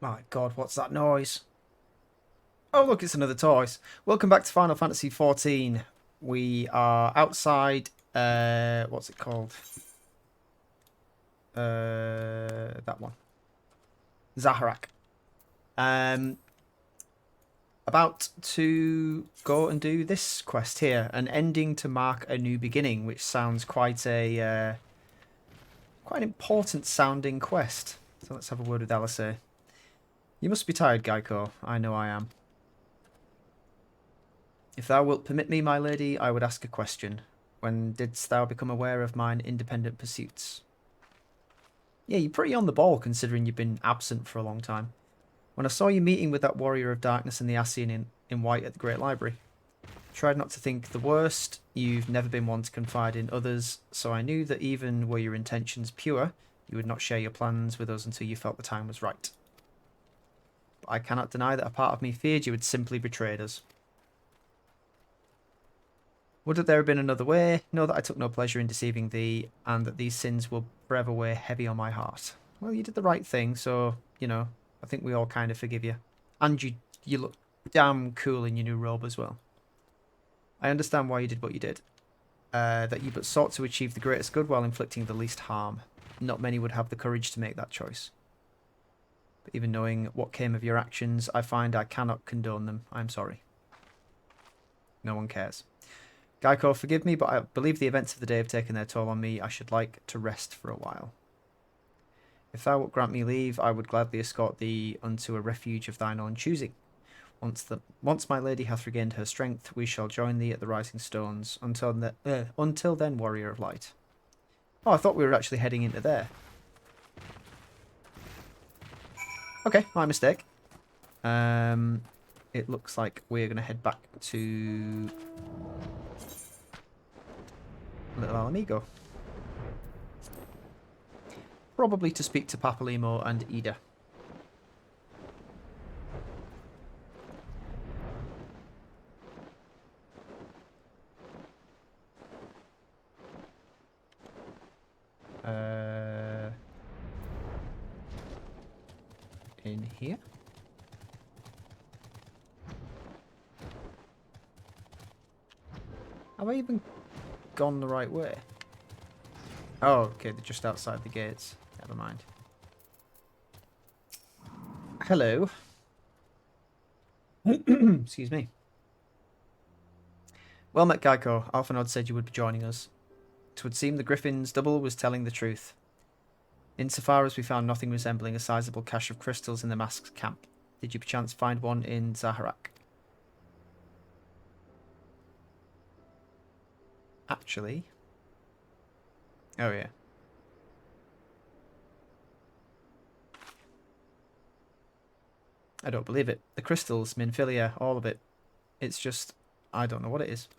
My god, what's that noise? Oh, look, it's another toys. Welcome back to Final Fantasy XIV. We are outside, what's it called? That one. Zaharak. Um, about to go and do this quest here. An ending to mark a new beginning, which sounds quite quite an important sounding quest. So let's have a word with Alisaie. You must be tired, Gaiko. I know I am. If thou wilt permit me, my lady, I would ask a question. When didst thou become aware of mine independent pursuits? Yeah, you're pretty on the ball considering you've been absent for a long time. When I saw you meeting with that warrior of darkness and the Ascian in white at the Great Library, tried not to think the worst. You've never been one to confide in others, so I knew that even were your intentions pure, you would not share your plans with us until you felt the time was right. But I cannot deny that a part of me feared you had simply betrayed us. Would that there have been another way? Know that I took no pleasure in deceiving thee, and that these sins will forever weigh heavy on my heart. Well, you did the right thing, so, you know, I think we all kind of forgive you. And you look damn cool in your new robe as well. I understand why you did what you did. That you but sought to achieve the greatest good while inflicting the least harm. Not many would have the courage to make that choice. But even knowing what came of your actions, I find I cannot condone them. I'm sorry. No one cares. Gaiko, forgive me, but I believe the events of the day have taken their toll on me. I should like to rest for a while. If thou wilt grant me leave, I would gladly escort thee unto a refuge of thine own choosing. Once my lady hath regained her strength, we shall join thee at the Rising Stones. Until then, warrior of light. Oh, I thought we were actually heading into there. Okay, my mistake. It looks like we're going to head back to Little Alamigo. Probably to speak to Papalimo and Ida. In here. Have I even gone the right way? Oh, okay, they're just outside the gates. Never mind. Hello. Excuse me. Well met, Gaiko. Alphanod said you would be joining us. 'Twould seem the Griffin's double was telling the truth. Insofar as we found nothing resembling a sizable cache of crystals in the mask's camp. Did you perchance find one in Zaharak? Actually... Oh, yeah. I don't believe it. The crystals, Minfilia, all of it. It's just... I don't know what it is.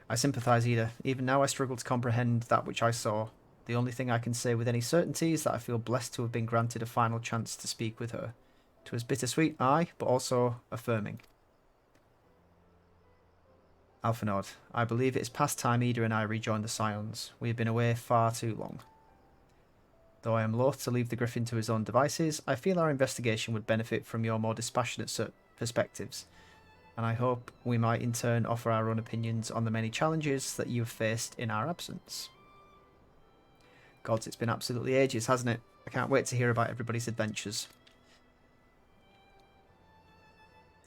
I sympathise, Ida. Even now I struggle to comprehend that which I saw. The only thing I can say with any certainty is that I feel blessed to have been granted a final chance to speak with her. 'Twas bittersweet, aye, but also affirming. Alphanod, I believe it is past time Ida and I rejoin the Scions. We have been away far too long. Though I am loath to leave the Griffin to his own devices, I feel our investigation would benefit from your more dispassionate perspectives, and I hope we might in turn offer our own opinions on the many challenges that you have faced in our absence. Gods, it's been absolutely ages, hasn't it? I can't wait to hear about everybody's adventures.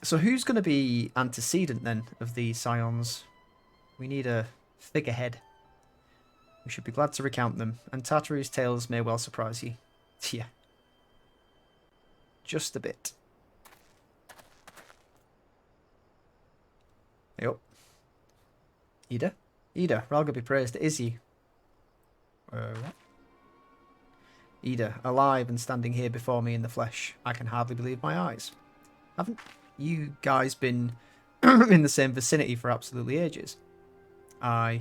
So who's going to be antecedent then of the Scions? We need a figurehead. We should be glad to recount them, and Tataru's tales may well surprise you. Yeah. Just a bit. Yep. Ida? Ida, Ralga be praised, it is you. What? Ida, alive and standing here before me in the flesh. I can hardly believe my eyes. Haven't you guys been in the same vicinity for absolutely ages? Oh,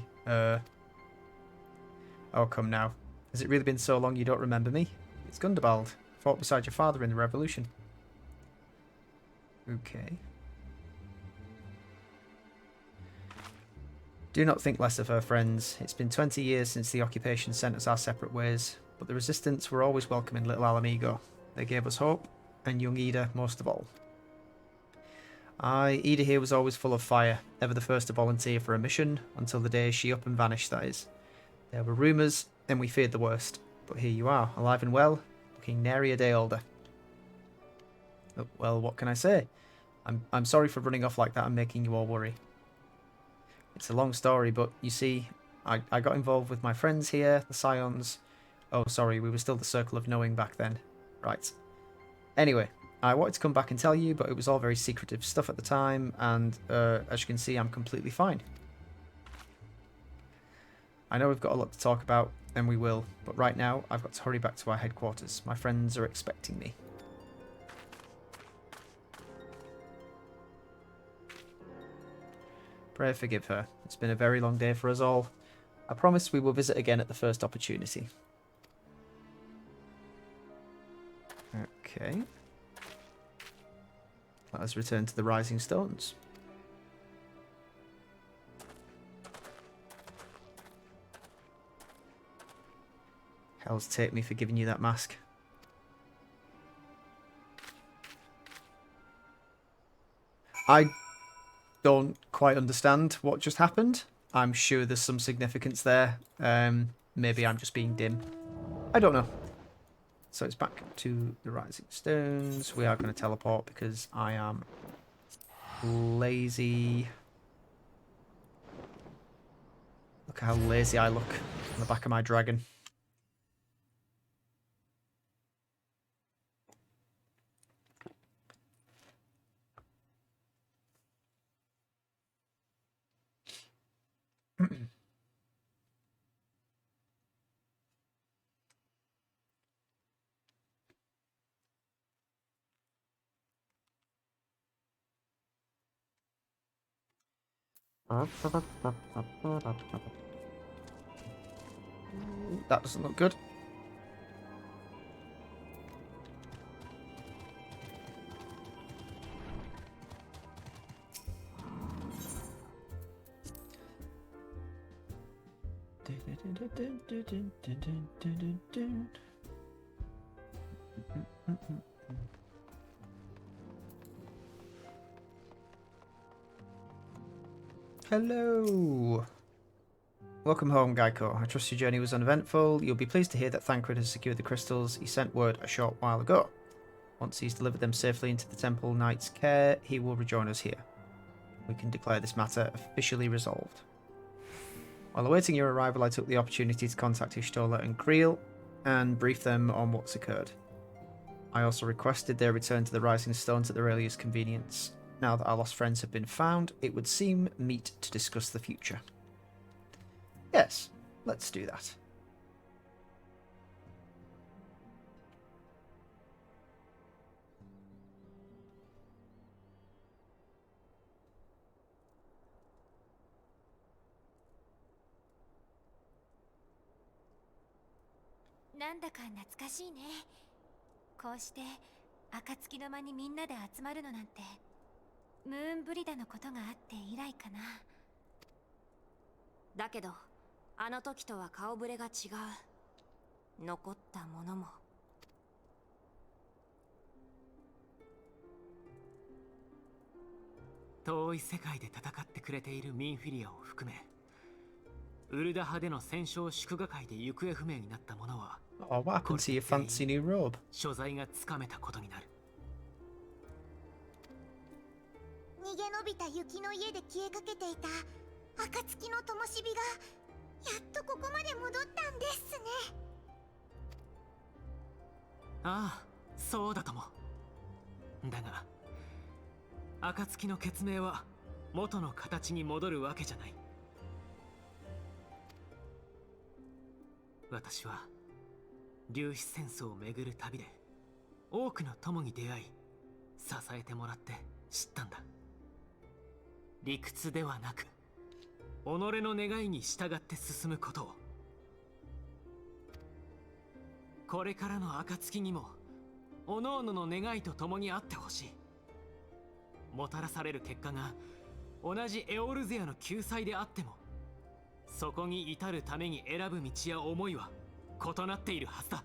come now. Has it really been so long you don't remember me? It's Gundabald. Fought beside your father in the revolution. Okay. Do not think less of her, friends. It's been 20 years since the occupation sent us our separate ways, but the resistance were always welcome in Little Alamigo. They gave us hope, and young Ida most of all. Ida here was always full of fire, ever the first to volunteer for a mission, until the day she up and vanished, that is. There were rumours, and we feared the worst. But here you are, alive and well, looking nary a day older. Oh, well, what can I say? I'm sorry for running off like that and making you all worry. It's a long story, but you see, I got involved with my friends here, the Scions. Oh, sorry, we were still the Circle of Knowing back then. Right. Anyway, I wanted to come back and tell you, but it was all very secretive stuff at the time, and as you can see, I'm completely fine. I know we've got a lot to talk about, and we will, but right now, I've got to hurry back to our headquarters. My friends are expecting me. Pray forgive her. It's been a very long day for us all. I promise we will visit again at the first opportunity. Okay. Let us return to the Rising Stones. Hell's take me for giving you that mask. I don't quite understand what just happened. I'm sure there's some significance there. Maybe I'm just being dim. I don't know. So it's back to the Rising Stones. We are going to teleport because I am lazy. Look how lazy I look on the back of my dragon. That doesn't look good. Hello. Welcome home, Gaiko. I trust your journey was uneventful. You'll be pleased to hear that Thancred has secured the crystals. He sent word a short while ago. Once he's delivered them safely into the Temple Knight's care, he will rejoin us here. We can declare this matter officially resolved. While awaiting your arrival, I took the opportunity to contact Ishtola and Creel and brief them on what's occurred. I also requested their return to the Rising Stones at their earliest convenience. Now that our lost friends have been found, it would seem meet to discuss the future. Yes, let's do that. Nandaか懐かしいね。こうして暁の間にみんなで集まるのなんてムーンブリダのことがあって以来かな。だけどあの時とは顔ぶれが違う。残ったものも。遠い世界で戦ってくれているミンフィリアを含め、ウルダ派での戦勝祝賀会で行方不明になった者は、Oh, what happened to your fancy new robe? 所在がつかめたことになる。逃げ延びた雪の家で消えかけていた暁の灯火がやっとここまで戻ったんですね。ああ、そうだとも。だが、暁の血明は元の形に戻るわけじゃない。私は粒子戦争を巡る旅で多くの友に出会い、支えてもらって知ったんだ。理屈ではなく、己の願いに従って進むことを。これからの暁にも、各々の願いと共にあってほしい。もたらされる結果が同じエオルゼアの救済であっても、そこに至るために選ぶ道や思いは異なっているはずだ。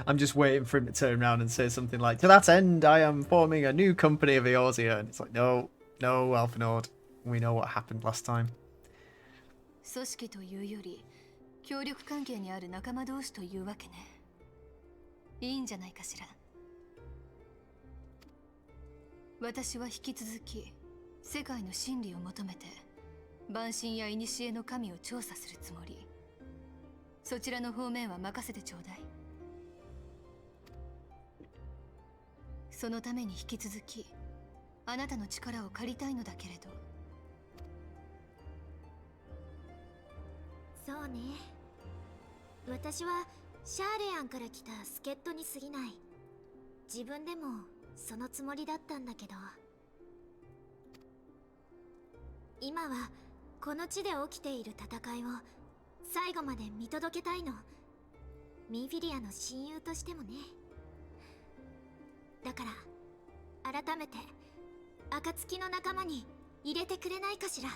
I'm just waiting for him to turn around and say something like, "To that end, I am forming a new company of Eorzea." And it's like, no, no, Alphanord. We know what happened last time. 組織というより協力関係にある仲間同士というわけね。いいんじゃないかしら。私は引き続き世界の真理を求めて万神や古の神を調査するつもり。そちらの方面は任せてちょうだい。そのために引き続きあなたの力を借りたいのだけれど。そうね。私はシャーレアンから来た助っ人に過ぎない。自分でもそのつもりだったんだけど、今はこの地で起きている戦いを最後まで見届けたいの。ミンフィリアの親友としてもね。だから改めて暁の仲間に入れてくれないかしら。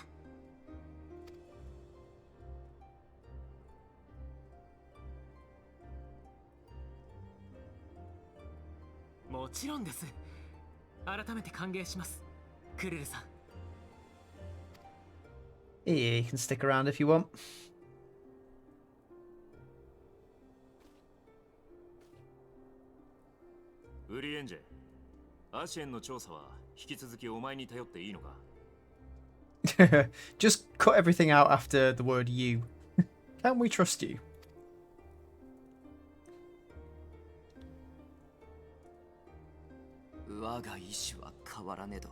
もちろんです。改めて歓迎します、クルルさん。Yeah, you can stick around if you want. ウリエンジェ、アシエンの調査は引き続きお前に頼っていいのか？ Just cut everything out after the word you. Can we trust you? 我が意志は変わらねど、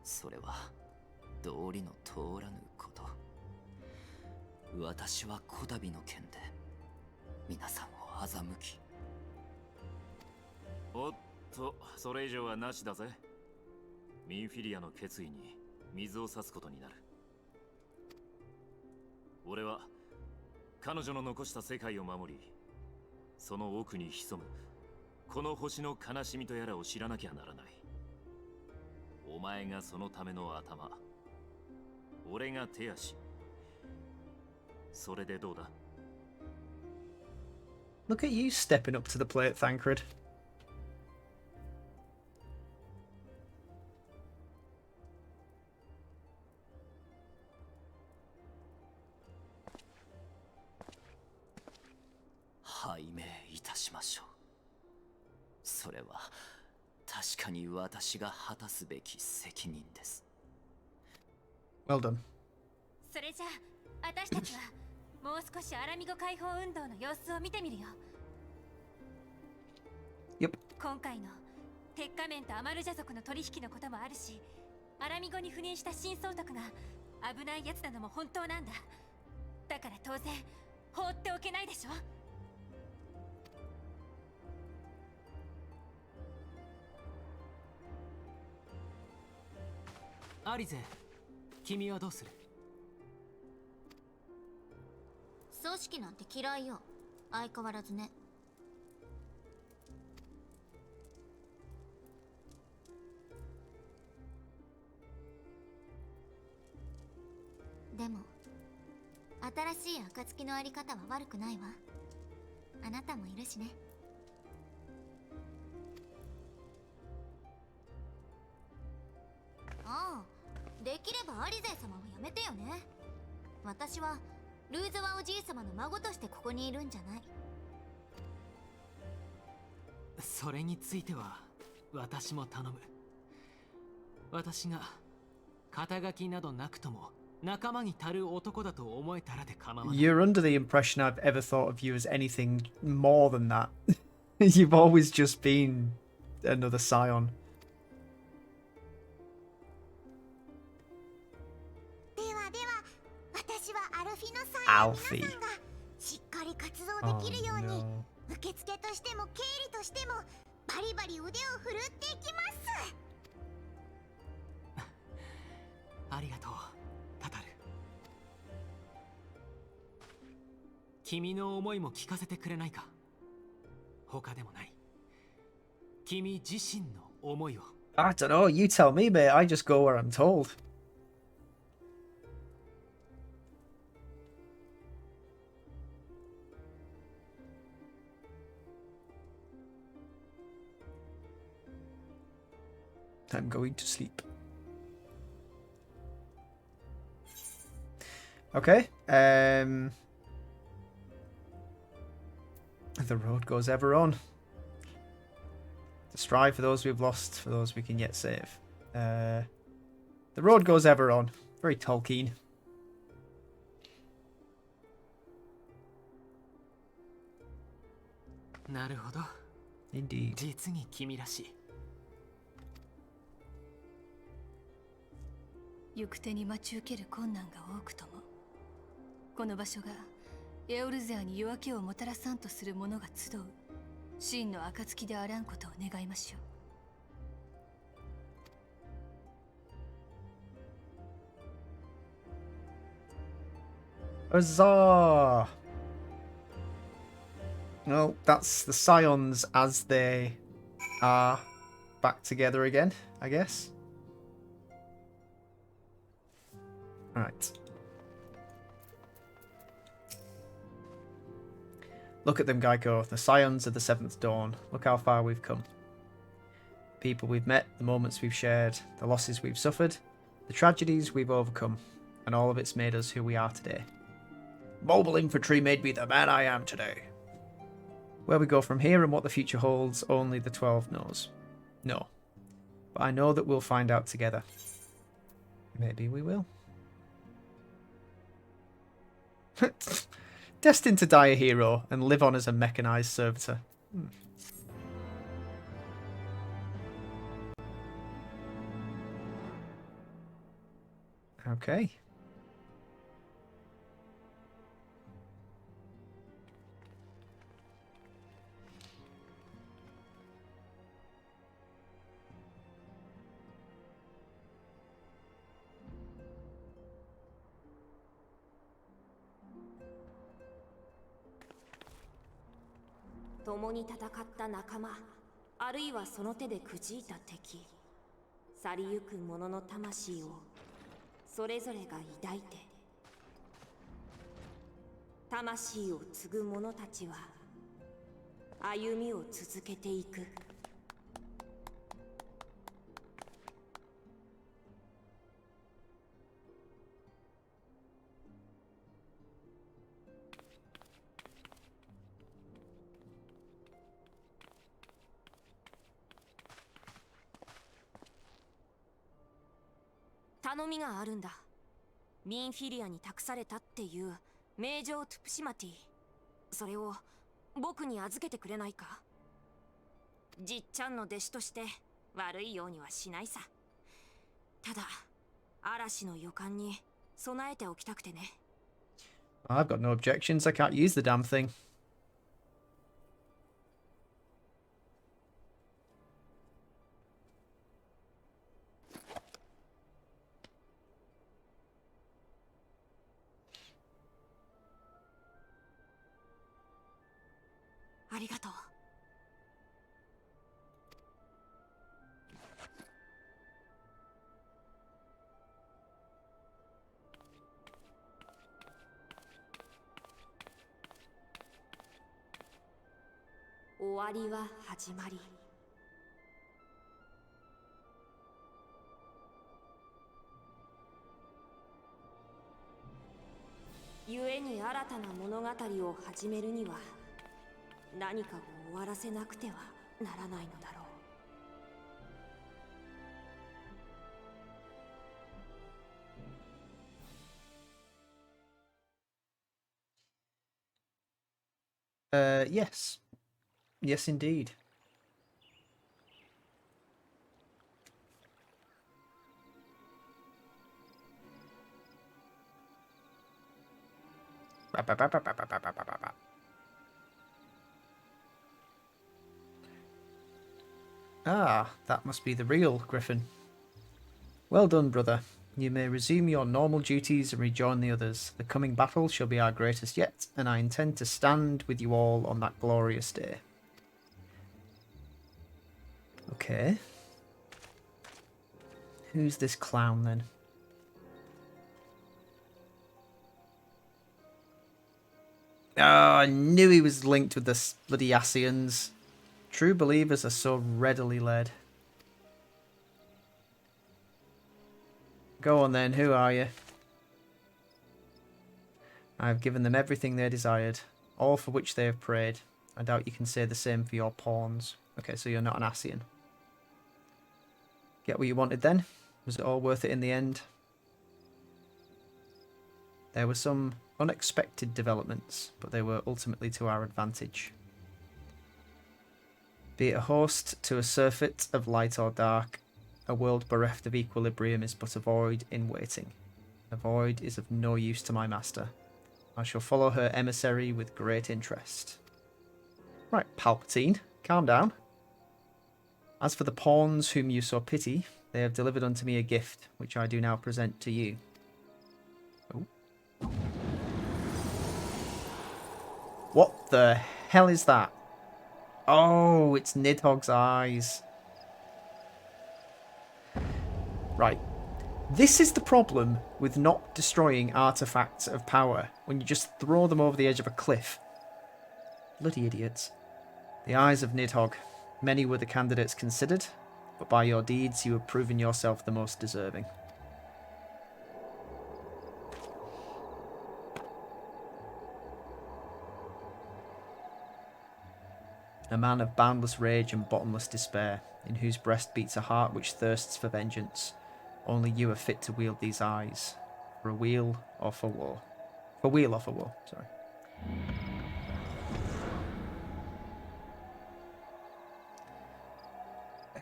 それは道理の通らぬこと。私はこたびの件で皆さんを欺き。おっと、それ以上はなしだぜ。ミンフィリアの決意に水を差すことになる。俺は彼女の残した世界を守り、その奥に潜むこの星の悲しみとやらを知らなきゃならない。お前がそのための頭、俺が手足。それでどうだ？ Look at you stepping up to the plate, Thancred. 拝命いたしましょう。それは確かに私が果たすべき責任です。 Well done. それじゃあ私たちはもう少しアラミゴ解放運動の様子を見てみるよ。 Yep. 今回の鉄仮面とアマルジャ族の取引のこともあるし、アラミゴに赴任した新総督が危ないやつなのも本当なんだ。だから当然放っておけないでしょ。アリゼ、君はどうする？組織なんて嫌いよ。相変わらずね。でも新しい暁のあり方は悪くないわ。あなたもいるしね。ああ、できればアリゼ様はやめてよね。私はルーズワおじい様の孫としてここにいるんじゃない。それについては私も頼む。私が肩書きなどなくとも仲間に足る男だと思えたらで構わない。 You're under the impression I've ever thought of you as anything more than that. You've always just been another Scion. ではでは、私はアルフィのサインの皆さんがしっかり活動できるように、 no. 受付としても経理としてもバリバリ腕を振るっていきます。ありがとう、タタル。君の思いも聞かせてくれないか？他でもない。君自身の思いを。 I don't know. You tell me, mate. I just go where I'm told. I'm going to sleep. Okay. The road goes ever on. To strive for those we've lost, for those we can yet save. The road goes ever on. Very Tolkien. Indeed. 実に君らしい。行く手に待ち受ける困難が多くとも、この場所がエオルゼアに夜明けをもたらさんとする者が集う真の暁であらんことを願いましょう。Huzzah! Well, that's the Scions as they are back together again, I guess. Right. Look at them, Gaiko. The Scions of the Seventh Dawn. Look how far we've come. People we've met, the moments we've shared, the losses we've suffered, the tragedies we've overcome, and all of it's made us who we are today. Mobile infantry made me the man I am today. Where we go from here and what the future holds, only the 12 knows. No. But I know that we'll find out together. Maybe we will. Destined to die a hero and live on as a mechanized servitor. Okay. "共に戦った仲間、あるいはその手でくじいた敵、去りゆく者の魂をそれぞれが抱いて、魂を継ぐ者たちは歩みを続けていく。頼みがあるんだ。ミンフィリアに託されたっていう名城トゥプシマティ、それを僕に預けてくれないか。じっちゃんの弟子として悪いようにはしないさ。ただ嵐の予感に備えておきたくてね。I've got no objections. I can't use the damn thing.ありがとう。終わりは始まり。故に新たな物語を始めるには何かを終わらせなくてはならないのだろう。Yes. Yes, indeed. Ah, that must be the real Griffin. Well done, brother. You may resume your normal duties and rejoin the others. The coming battle shall be our greatest yet, and I intend to stand with you all on that glorious day. Okay. Who's this clown then? Oh, I knew he was linked with the bloody Scions. True believers are so readily led. Go on then, who are you? I have given them everything they desired, all for which they have prayed. I doubt you can say the same for your pawns. Okay, so you're not an Ascian. Get what you wanted then? Was it all worth it in the end? There were some unexpected developments, but they were ultimately to our advantage. Be it a host to a surfeit of light or dark, a world bereft of equilibrium is but a void in waiting. A void is of no use to my master. I shall follow her emissary with great interest. Right, Palpatine, calm down. As for the pawns whom you so pity, they have delivered unto me a gift, which I do now present to you. Oh. What the hell is that? Oh, it's Nidhogg's eyes. Right. This is the problem with not destroying artifacts of power, when you just throw them over the edge of a cliff. Bloody idiots. The eyes of Nidhogg. Many were the candidates considered, but by your deeds you have proven yourself the most deserving. A man of boundless rage and bottomless despair, in whose breast beats a heart which thirsts for vengeance. Only you are fit to wield these eyes, for a weal or for war. For weal or for war, sorry.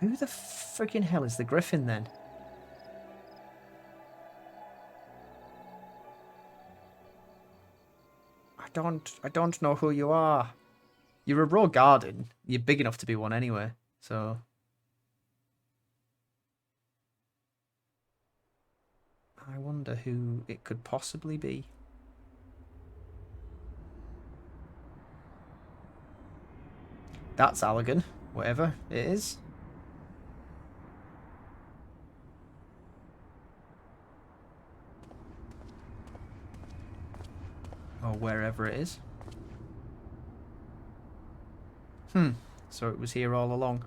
Who the freaking hell is the Griffin then? I don't know who you are. You're a raw garden. You're big enough to be one anyway, so. I wonder who it could possibly be. That's Allergan, whatever it is. Or wherever it is. So it was here all along.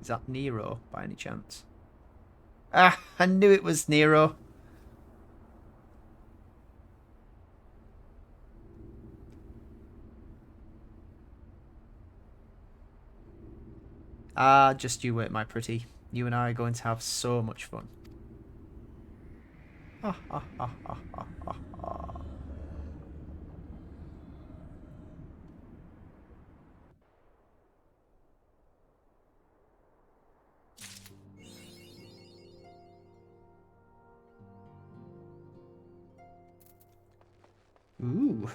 Is that Nero, by any chance? Ah, I knew it was Nero. Ah, just you wait, my pretty. You and I are going to have so much fun. Ha ha ha ha ha ha ha. Ooh.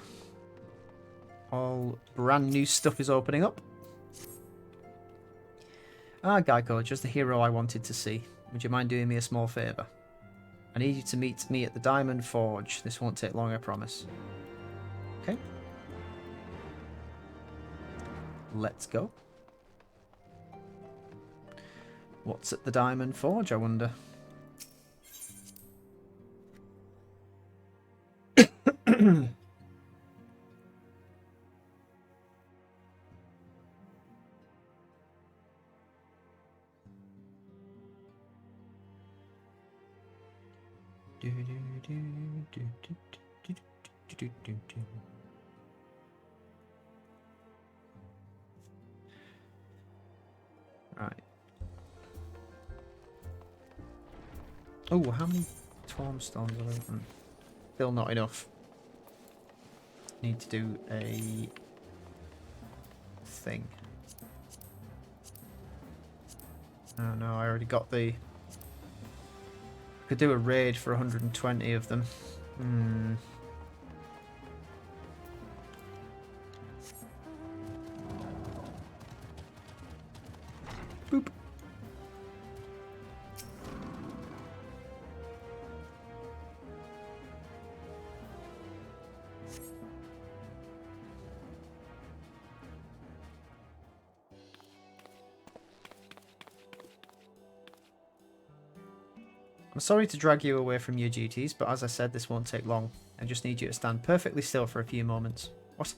All brand new stuff is opening up. Ah, Gaiko, just the hero I wanted to see. Would you mind doing me a small favour? I need you to meet me at the Diamond Forge. This won't take long, I promise. Okay. Let's go. What's at the Diamond Forge, I wonder? Right. Oh, how many tombstones are there? Still not enough. Need to do a thing. Oh no, I already got the... Could do a raid for 120 of them. Boop. I'm sorry to drag you away from your duties, but as I said, this won't take long. I just need you to stand perfectly still for a few moments. What?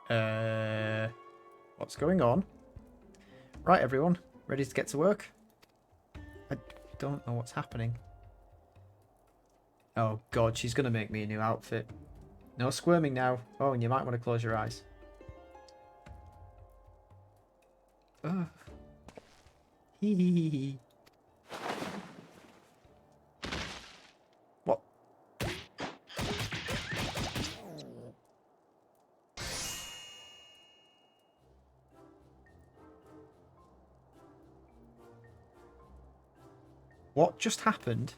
What's going on? Right, everyone. Ready to get to work? I don't know what's happening. Oh, God. She's going to make me a new outfit. No squirming now. Oh, and you might want to close your eyes. Ugh. Hee hee hee hee. What? What just happened?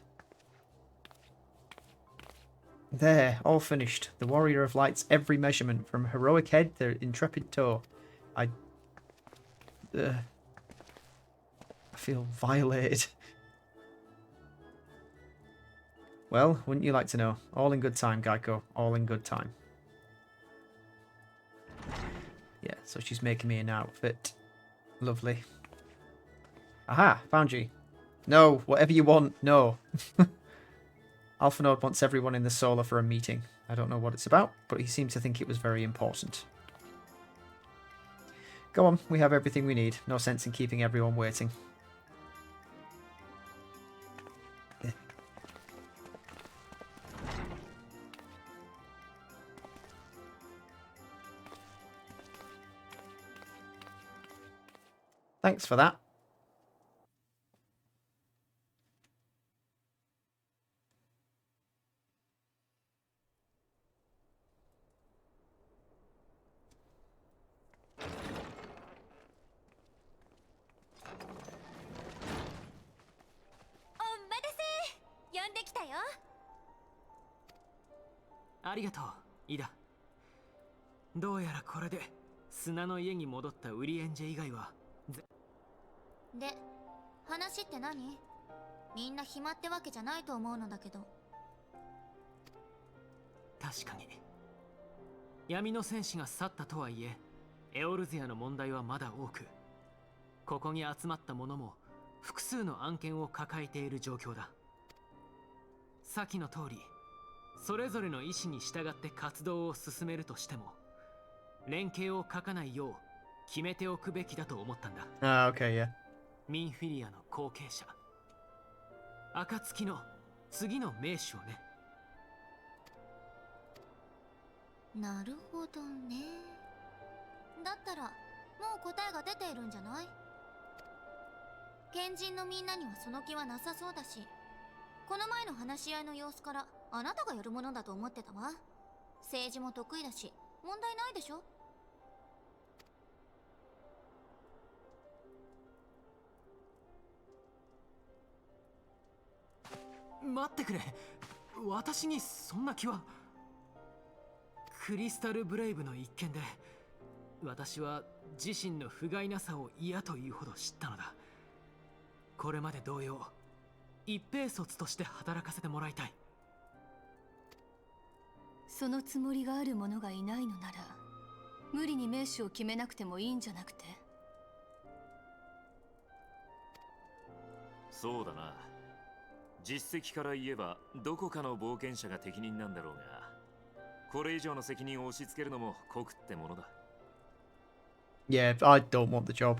There, all finished. The Warrior of Light's every measurement, from heroic head to intrepid toe. I feel violated. Well, wouldn't you like to know? All in good time, Gaiko. All in good time. Yeah, so she's making me an outfit. Lovely. Aha, found you. No, whatever you want, no. Alpha Node wants everyone in the Solar for a meeting. I don't know what it's about, but he seems to think it was very important. Go on, we have everything we need. No sense in keeping everyone waiting. Thanks for that. Oh, ありがとう、イダ。どうやらこれで砂の家に戻ったウリエンジェ以外はで、話って何？みんな暇ってわけじゃないと思うのだけど。確かに闇の戦士が去ったとはいえ、エオルゼアの問題はまだ多く、ここに集まった者も複数の案件を抱えている状況だ。先の通り、それぞれの意思に従って活動を進めるとしても、連携を欠かないよう決めておくべきだと思ったんだ。Okay, yeah. ミンフィリアの後継者、暁の次の名手をね。なるほどね。だったらもう答えが出ているんじゃない？賢人のみんなにはその気はなさそうだし、この前の話し合いの様子からあなたがやるものだと思ってたわ。政治も得意だし問題ないでしょ。待ってくれ、私にそんな気は。クリスタルブレイブの一件で私は自身の不甲斐なさを嫌というほど知ったのだ。これまで同様、一兵卒として働かせてもらいたい。そのつもりがある者がいないのなら、無理に名手を決めなくてもいいんじゃなくて。そうだな。実績から言えばどこかの冒険者が適任なんだろうが、これ以上の責任を押し付けるのも酷ってものだ。Yeah, I don't want the job.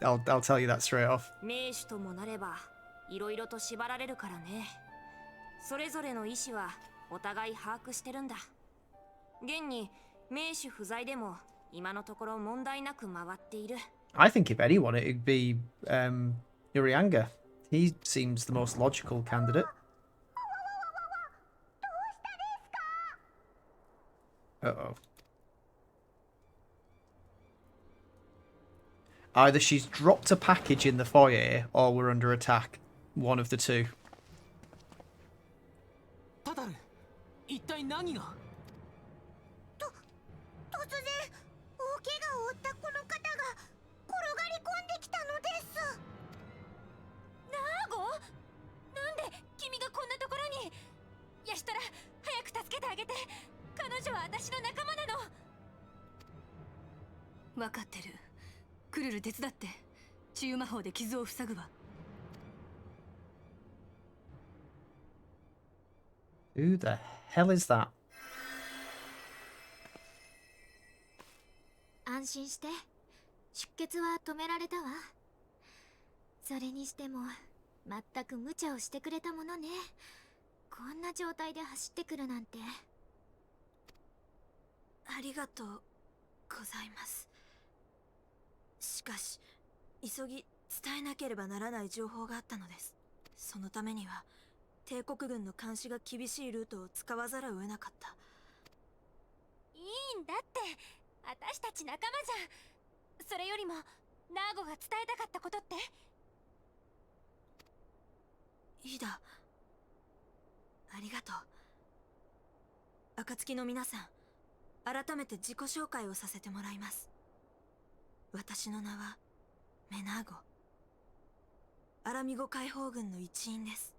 I'll tell you that straight off. 名手ともなればいろいろと縛られるからね。それぞれの意思はお互い把握してるんだ。現に名手不在でも今のところ問題なく回っている。I think if anyone, it'd be Urianga. He seems the most logical candidate. Uh-oh. Either she's dropped a package in the foyer or we're under attack. One of the two. タタル、一体何が？突然大怪我を負ったこの方が転がり込んできたのです。ナーゴ？なんで君がこんなところに？ヤシトラ、早く助けてあげて。彼女は私の仲間なの。分かってる。クルル手伝って。治癒魔法で傷を塞ぐわ。Who the hell is that? 安心して。出血は止められたわ。それにしても全く無茶をしてくれたものね。こんな状態で走ってくるなんて。ありがとうございます。しかし急ぎ伝えなければならない情報があったのです。そのためには帝国軍の監視が厳しいルートを使わざるを得なかった。いいんだって、私たち仲間じゃん。それよりもナーゴが伝えたかったことって。いいだ、ありがとう。暁の皆さん、改めて自己紹介をさせてもらいます。私の名はメナーゴ、アラミゴ解放軍の一員です。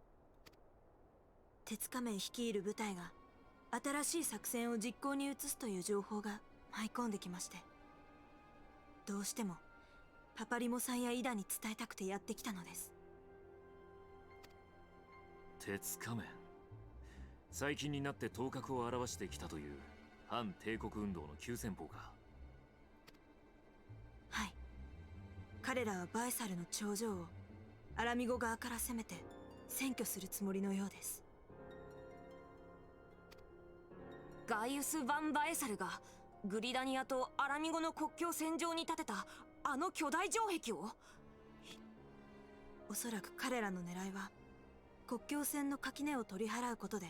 鉄仮面率いる部隊が新しい作戦を実行に移すという情報が舞い込んできまして、どうしてもパパリモさんやイダに伝えたくてやってきたのです。鉄仮面、最近になって頭角を現してきたという反帝国運動の急先鋒か。はい、彼らはバイサルの頂上をアラミゴ側から攻めて占拠するつもりのようです。ガイウス・ヴァン・バエサルがグリダニアとアラミゴの国境線上に建てたあの巨大城壁を。おそらく彼らの狙いは国境線の垣根を取り払うことで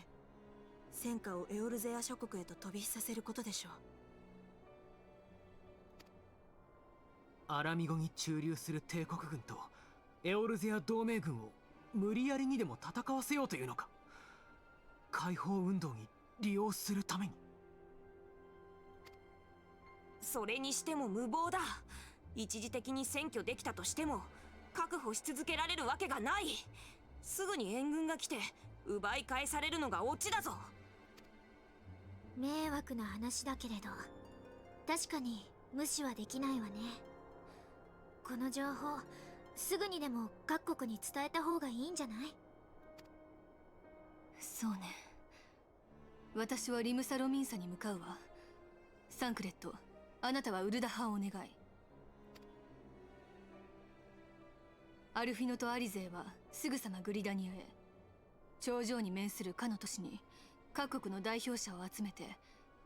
戦火をエオルゼア諸国へと飛び火させることでしょう。アラミゴに駐留する帝国軍とエオルゼア同盟軍を無理やりにでも戦わせようというのか。解放運動に利用するために。それにしても無謀だ。一時的に占拠できたとしても確保し続けられるわけがない。すぐに援軍が来て奪い返されるのがオチだぞ。迷惑な話だけれど、確かに無視はできないわね。この情報すぐにでも各国に伝えた方がいいんじゃない？そうね。私はリムサロミンサに向かうわ。サンクレット、あなたはウルダ派をお願い。アルフィノとアリゼーはすぐさまグリダニアへ。頂上に面するかの都市に各国の代表者を集めて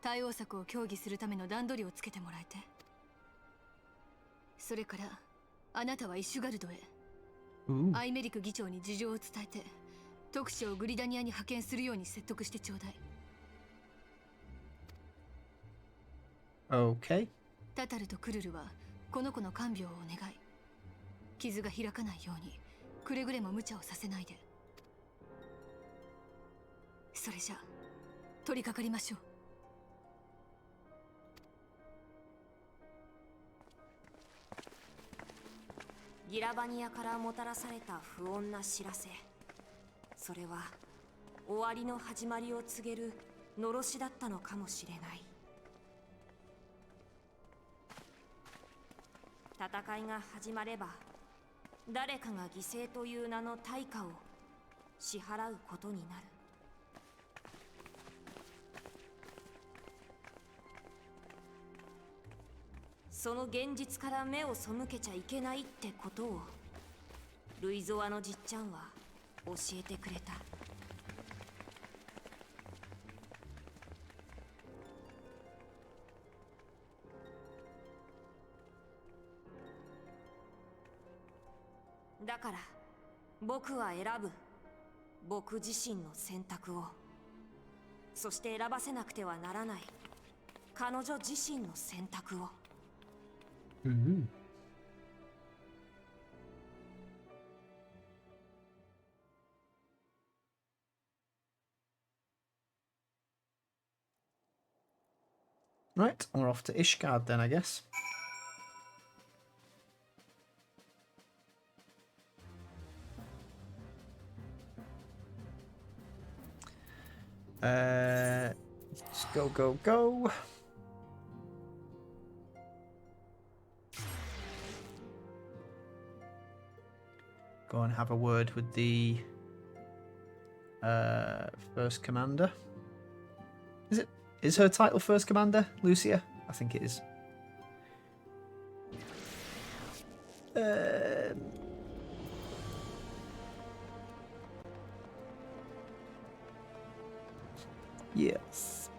対応策を協議するための段取りをつけてもらえて。それからあなたはイシュガルドへ。アイメリク議長に事情を伝えて特使をグリダニアに派遣するように説得してちょうだい。Okay. タタルとクルルはこの子の看病をお願い。傷が開かないようにくれぐれも無茶をさせないで。それじゃあ取り掛かりましょう。ギラバニアからもたらされた不穏な知らせ。それは終わりの始まりを告げるのろしだったのかもしれない。戦いが始まれば誰かが犠牲という名の対価を支払うことになる。その現実から目を背けちゃいけないってことをルイゾアのじっちゃんは教えてくれた。だから僕は選ぶ。僕自身の選択を。そして選ばせなくてはならない彼女自身の選択を。Right, we're off to Ishgard then, I guess. Let's go, go, go. Go and have a word with the first commander. Is her title First Commander, Lucia? I think it is. Yes.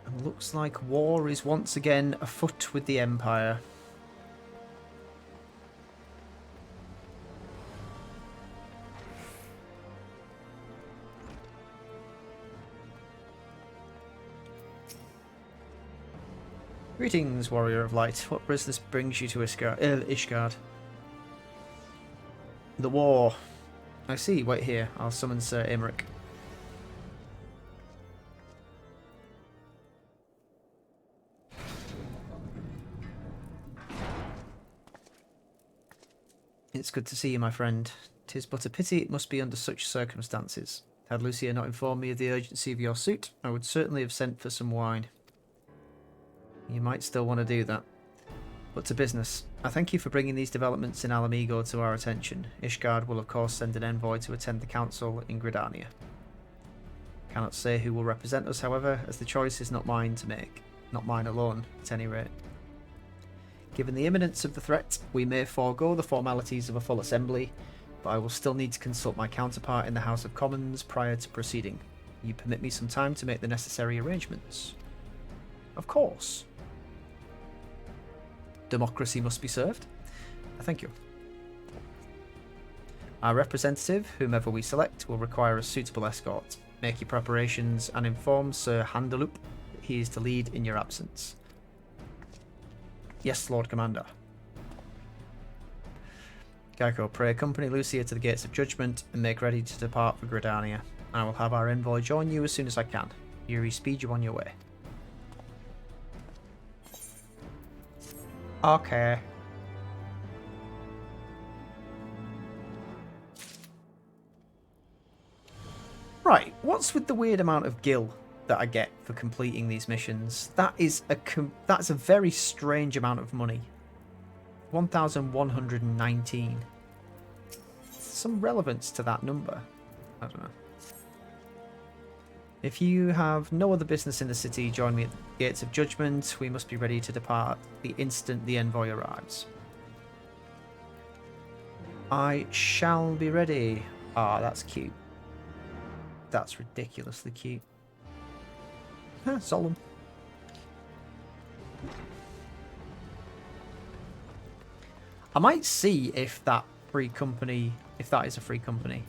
And looks like war is once again afoot with the Empire. Greetings, warrior of light. What business brings you to Ishgard? The war. I see. Wait here. I'll summon Sir Imric. It's good to see you, my friend. 'Tis but a pity it must be under such circumstances. Had Lucia not informed me of the urgency of your suit, I would certainly have sent for some wine. You might still want to do that. But to business. I thank you for bringing these developments in Alamigo to our attention. Ishgard will of course send an envoy to attend the council in Gridania. Cannot say who will represent us, however, as the choice is not mine to make. Not mine alone, at any rate. Given the imminence of the threat, we may forego the formalities of a full assembly, but I will still need to consult my counterpart in the House of Commons prior to proceeding. You permit me some time to make the necessary arrangements? Of course. Democracy must be served. Thank you. Our representative, whomever we select, will require a suitable escort. Make your preparations and inform Sir Handaloop that he is to lead in your absence. Yes, Lord Commander. Gaiko, pray accompany Lucia to the gates of judgment and make ready to depart for Gridania. I will have our envoy join you as soon as I can. Yuri, speed you on your way. Okay. Right, what's with the weird amount of gil that I get for completing these missions? That's a very strange amount of money. 1,119. Some relevance to that number. I don't know. If you have no other business in the city, join me at the gates of judgment. We must be ready to depart the instant the envoy arrives. I shall be ready. Ah, that's cute. That's ridiculously cute. Huh, solemn. I might see if that free company, if that is a free company.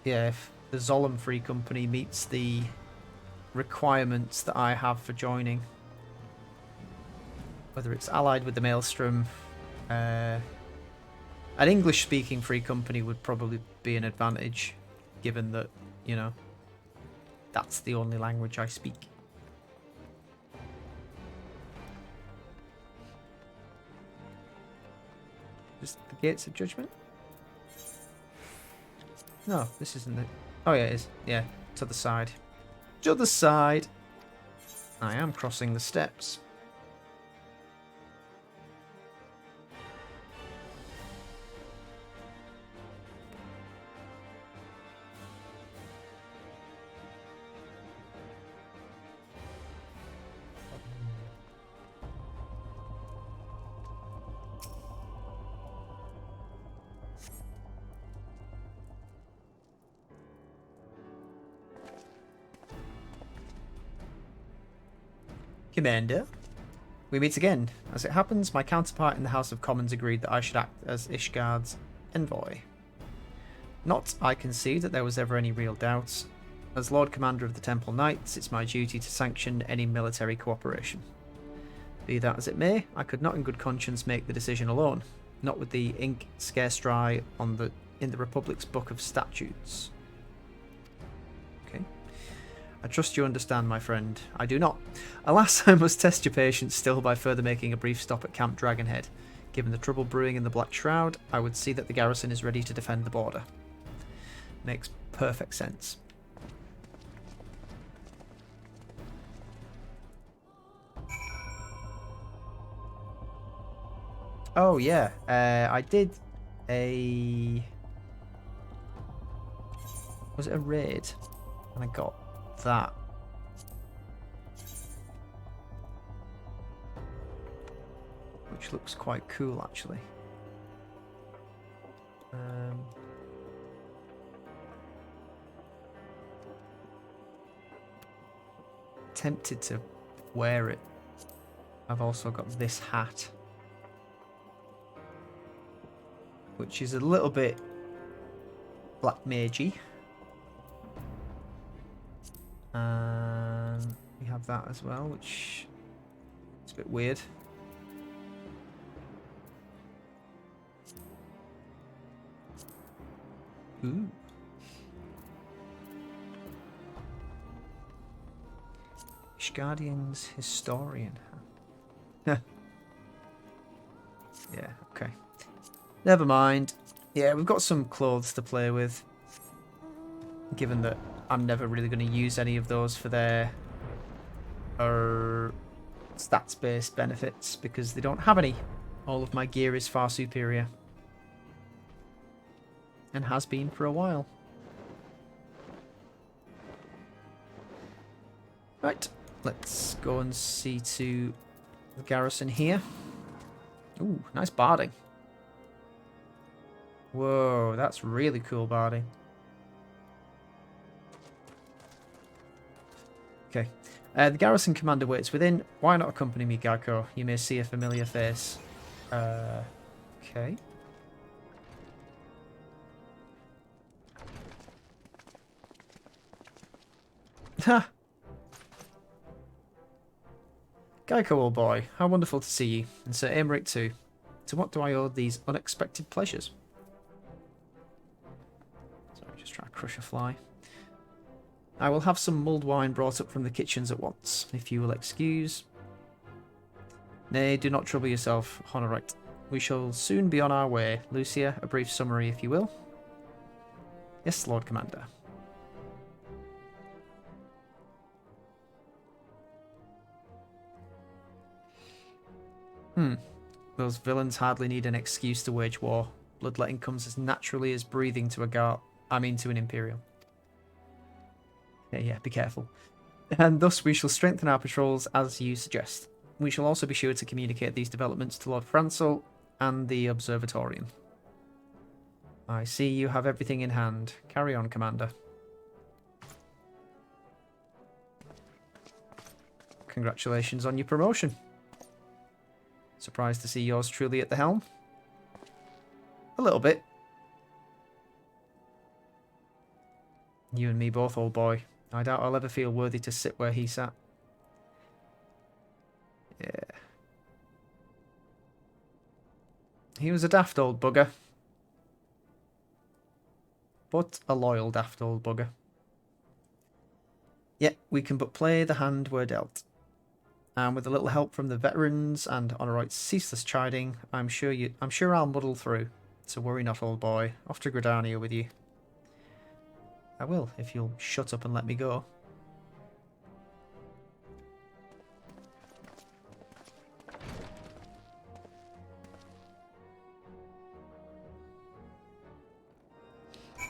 Yeah, if the Zolom Free Company meets the requirements that I have for joining. Whether it's allied with the Maelstrom. An English-speaking free company would probably be an advantage, given that, you know, that's the only language I speak. Just the Gates of Judgment? No, this isn't it. Oh yeah, it is. Yeah, to the side. To the side! I am crossing the steps. Commander, we meet again. As it happens, my counterpart in the House of Commons agreed that I should act as Ishgard's envoy. Not, I concede, that there was ever any real doubts. As Lord Commander of the Temple Knights, it's my duty to sanction any military cooperation. Be that as it may, I could not in good conscience make the decision alone, not with the ink scarce dry in the Republic's Book of Statutes. Okay. I trust you understand, my friend. I do not. Alas, I must test your patience still by further making a brief stop at Camp Dragonhead. Given the trouble brewing in the Black Shroud, I would see that the garrison is ready to defend the border. Makes perfect sense. Oh yeah, I did a... Was it a raid? And I got that. Which looks quite cool, actually. Tempted to wear it. I've also got this hat, which is a little bit black magey. And we have that as well, which is a bit weird. Ooh. Guardian's historian. Yeah, okay. Never mind. Yeah, we've got some clothes to play with. Given that I'm never really going to use any of those for their stats-based benefits because they don't have any. All of my gear is far superior. And has been for a while. Right. Let's go and see to the garrison here. Ooh, nice barding. Whoa, that's really cool barding. Okay. The garrison commander waits within. Why not accompany me, Gaiko? You may see a familiar face. Okay. Ha! Gaiko, old boy, how wonderful to see you, and Sir Aymeric too. To what do I owe these unexpected pleasures? Sorry, just trying to crush a fly. I will have some mulled wine brought up from the kitchens at once, if you will excuse. Nay, do not trouble yourself, Honorite. We shall soon be on our way. Lucia, a brief summary, if you will. Yes, Lord Commander. Those villains hardly need an excuse to wage war. Bloodletting comes as naturally as breathing to a to an Imperial. Yeah, be careful. And thus we shall strengthen our patrols as you suggest. We shall also be sure to communicate these developments to Lord Francel and the Observatorium. I see you have everything in hand. Carry on, Commander. Congratulations on your promotion. Surprised to see yours truly at the helm? A little bit. You and me both, old boy. I doubt I'll ever feel worthy to sit where he sat. Yeah. He was a daft old bugger. But a loyal daft old bugger. Yet we can but play the hand we're dealt. And with a little help from the veterans and Honorite's ceaseless chiding, I'm sure I'll muddle through. So worry not, old boy. Off to Gridania with you. I will, if you'll shut up and let me go.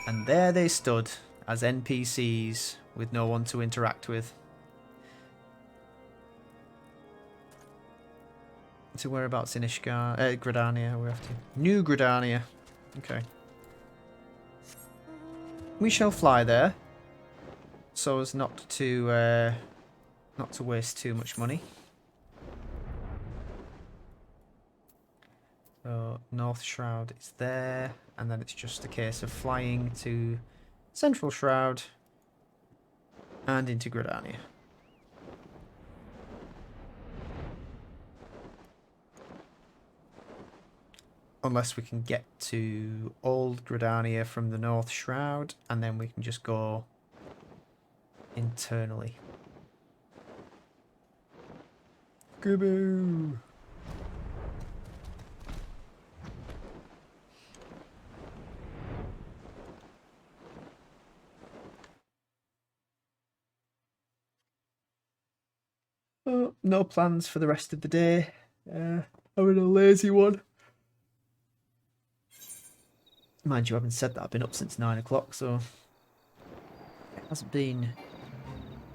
And there they stood, as NPCs, with no one to interact with. So whereabouts in Gridania we're off to? New Gridania. Okay. We shall fly there, so as not to waste too much money. So North Shroud is there, and then it's just a case of flying to Central Shroud and into Gridania. Unless we can get to Old Gridania from the North Shroud, and then we can just go internally. Goo-boo! Oh, no plans for the rest of the day. Having a lazy one. Mind you, I haven't said that I've been up since 9 o'clock, so Hasn't been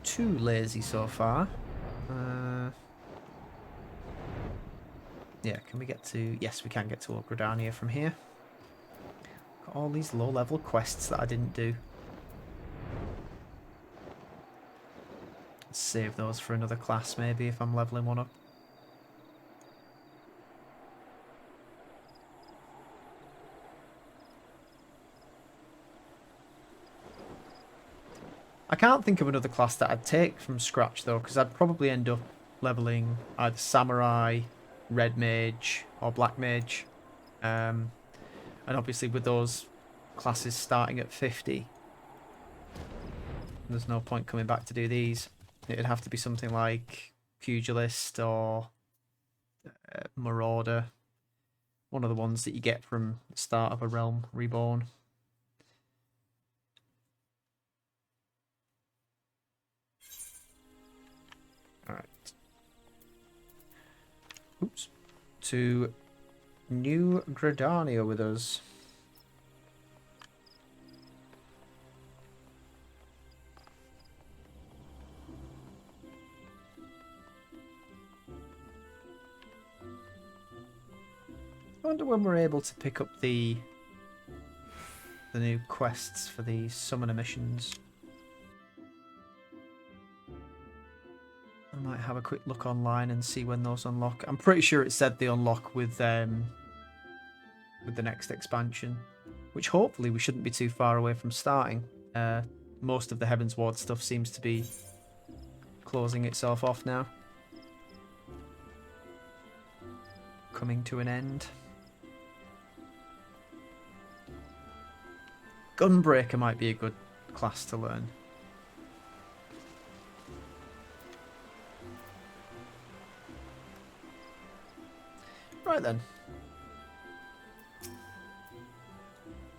too lazy so far. Yeah, can we get to... Yes, we can get to Old Gridania from here. Got all these low-level quests that I didn't do. Let's save those for another class, maybe, if I'm leveling one up. I can't think of another class that I'd take from scratch, though, because I'd probably end up leveling either Samurai, Red Mage, or Black Mage. And obviously with those classes starting at 50, there's no point coming back to do these. It'd have to be something like Pugilist or Marauder. One of the ones that you get from the start of a Realm Reborn. Alright. Oops. To New Gridania with us. I wonder when we're able to pick up the new quests for the summoner missions. I might have a quick look online and see when those unlock. I'm pretty sure it said they unlock with the next expansion, which hopefully we shouldn't be too far away from starting. Most of the Heaven's Ward stuff seems to be closing itself off now. Coming to an end. Gunbreaker might be a good class to learn. Right then.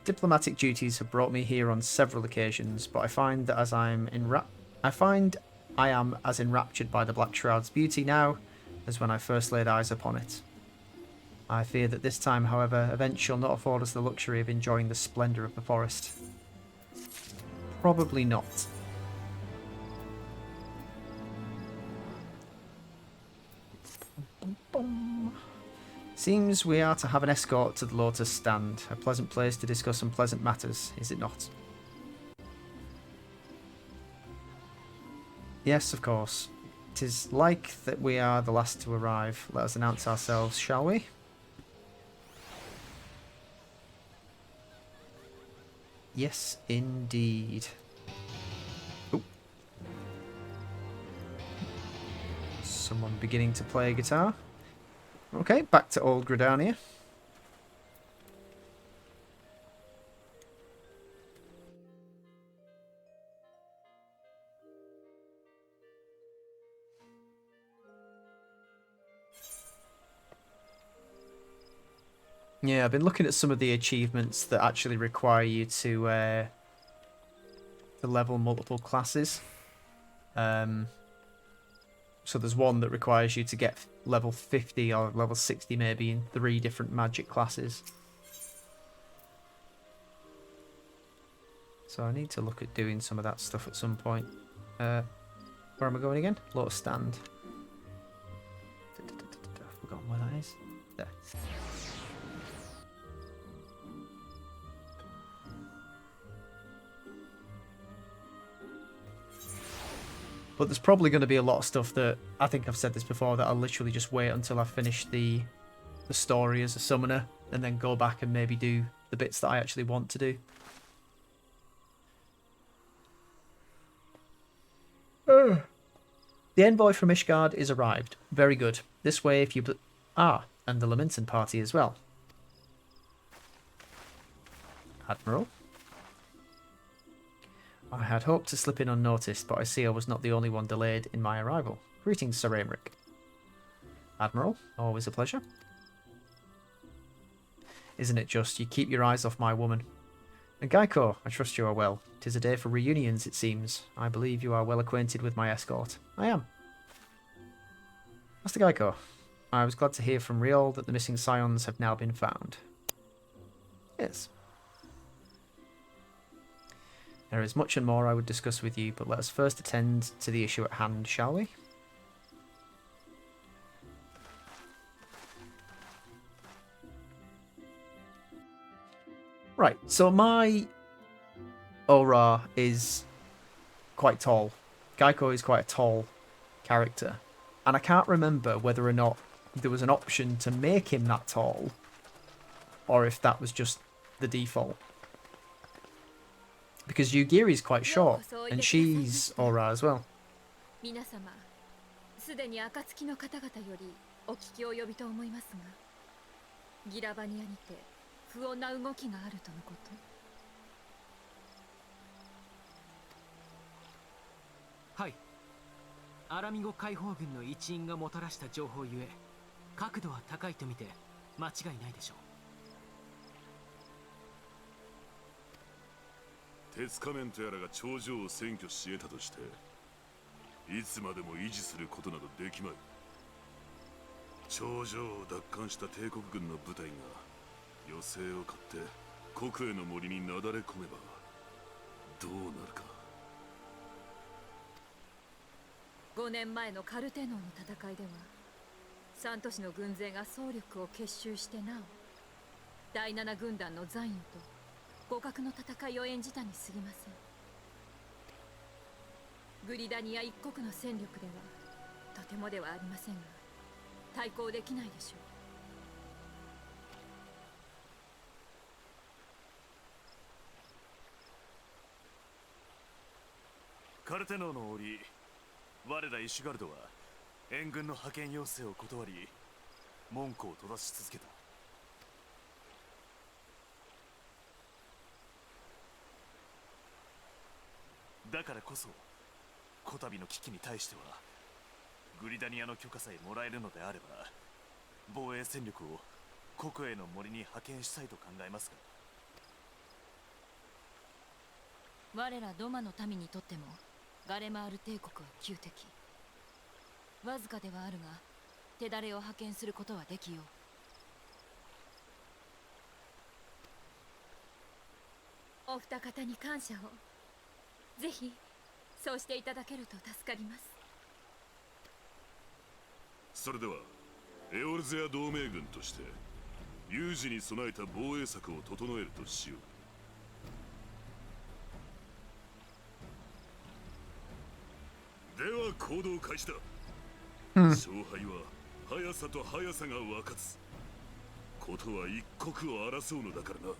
Diplomatic duties have brought me here on several occasions, but I find that as I am as enraptured by the Black Shroud's beauty now as when I first laid eyes upon it. I fear that this time, however, events shall not afford us the luxury of enjoying the splendour of the forest. Probably not. Seems we are to have an escort to the Lotus Stand. A pleasant place to discuss unpleasant matters, is it not? Yes, of course. 'Tis like that we are the last to arrive. Let us announce ourselves, shall we? Yes, indeed. Ooh. Someone beginning to play a guitar. Okay, back to Old Gridania. Yeah, I've been looking at some of the achievements that actually require you to level multiple classes. So there's one that requires you to get level 50 or level 60 maybe in 3 different magic classes. So I need to look at doing some of that stuff at some point. Where am I going again? Lotus Stand. I've forgotten where that is. There. But there's probably going to be a lot of stuff that, I think I've said this before, that I'll literally just wait until I finish the story as a summoner and then go back and maybe do the bits that I actually want to do. The envoy from Ishgard is arrived. Very good. This way if you... and the Lamenton party as well. Admiral? I had hoped to slip in unnoticed, but I see I was not the only one delayed in my arrival. Greetings, Sir Aymeric. Admiral, always a pleasure. Isn't it just, you keep your eyes off my woman. And Gaiko, I trust you are well. 'Tis a day for reunions, it seems. I believe you are well acquainted with my escort. I am. Master Gaiko, I was glad to hear from Riol that the missing Scions have now been found. Yes. There is much and more I would discuss with you, but let us first attend to the issue at hand, shall we? Right, so my Ora is quite tall. Gaiko is quite a tall character. And I can't remember whether or not there was an option to make him that tall, or if that was just the default. Because Yugiri's quite short, and she's Ora as well. 皆様、すでに暁の方々よりお聞き及びと思いますが、ギラバニアにて不穏な動きがあるとのこと。はい。アラミゴ解放軍の一員がもたらした情報ゆえ、角度は高いと見て間違いないでしょう。鉄仮面とやらが頂上を占拠し得たとして、いつまでも維持することなどできまい。頂上を奪還した帝国軍の部隊が余生を買って国営の森になだれ込めばどうなるか。5年前のカルテノーの戦いでは、3都市の軍勢が総力を結集してなお、第7軍団の残余と互角の戦いを演じたに過ぎません。グリダニア一国の戦力ではとてもではありませんが、対抗できないでしょう。カルテノーの折、我らイシュガルドは援軍の派遣要請を断り、門戸を閉ざし続けた。だからこそ、こたびの危機に対しては、グリダニアの許可さえもらえるのであれば、防衛戦力を国営の森に派遣したいと考えますう。我らドマの民にとっても、ガレマール帝国は旧敵。わずかではあるが、手だれを派遣することはできよう。お二方に感謝を。ぜひそうしていただけると助かります。それではエオルゼア同盟軍として有事に備えた防衛策を整えるとしよう。では行動開始だ。勝敗は速さと速さが分かつ。ことは一国を争うのだからな。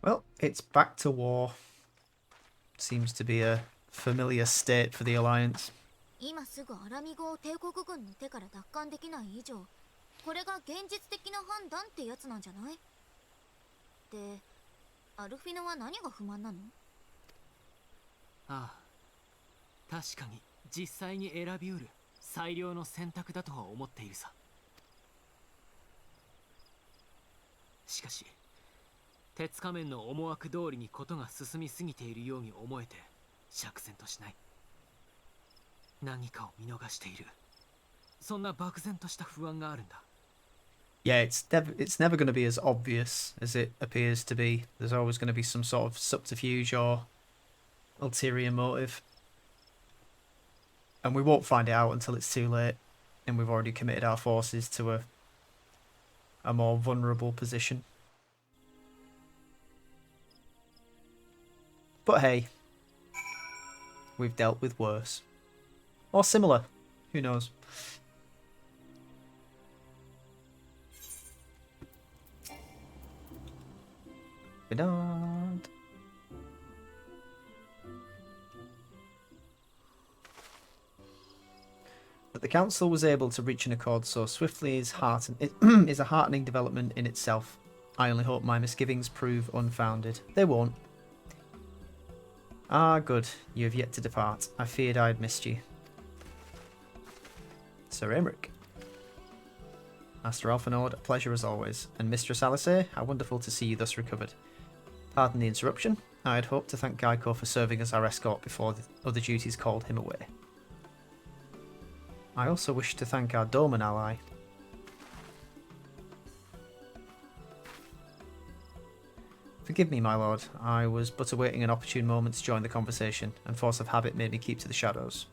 Well, it's back to war. Seems to be a familiar state for the Alliance. 今すぐアラミゴを帝国軍の手から奪還できない以上、これが現実的な判断ってやつなんじゃない？で、アルフィノは何が不満なの？ああ、確かに実際に選びうる最良の選択だとは思っているさ。しかし鉄仮面の思惑通りにことが進みすぎているように思えて釈然としない。何かを見逃している、そんな漠然とした不安があるんだ。Yeah, it's never going to be as obvious as it appears to be. There's always going to be some sort of subterfuge or ulterior motive. And we won't find it out until it's too late and we've already committed our forces to a more vulnerable position. But hey, we've dealt with worse. Or similar. Who knows? But the council was able to reach an accord so swiftly is is a heartening development in itself. I only hope my misgivings prove unfounded. They won't. Ah, good. You have yet to depart. I feared I had missed you. Sir Emmerich. Master Alphanord, a pleasure as always. And Mistress Alice, how wonderful to see you thus recovered. Pardon the interruption. I had hoped to thank Gaiko for serving as our escort before the other duties called him away. I also wish to thank our Doman ally. Forgive me, my lord. I was but awaiting an opportune moment to join the conversation, and force of habit made me keep to the shadows.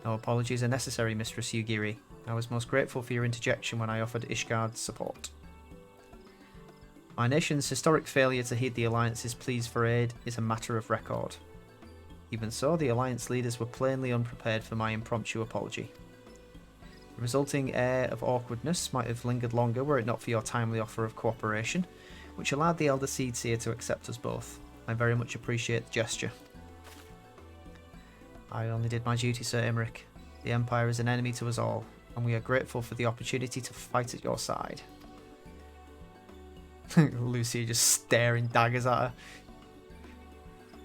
No apologies are necessary, Mistress Yugiri. I was most grateful for your interjection when I offered Ishgard's support. My nation's historic failure to heed the Alliance's pleas for aid is a matter of record. Even so, the Alliance leaders were plainly unprepared for my impromptu apology. The resulting air of awkwardness might have lingered longer were it not for your timely offer of cooperation, which allowed the Elder Seedseer to accept us both. I very much appreciate the gesture. I only did my duty, Sir Imric. The Empire is an enemy to us all, and we are grateful for the opportunity to fight at your side. Lucia just staring daggers at her.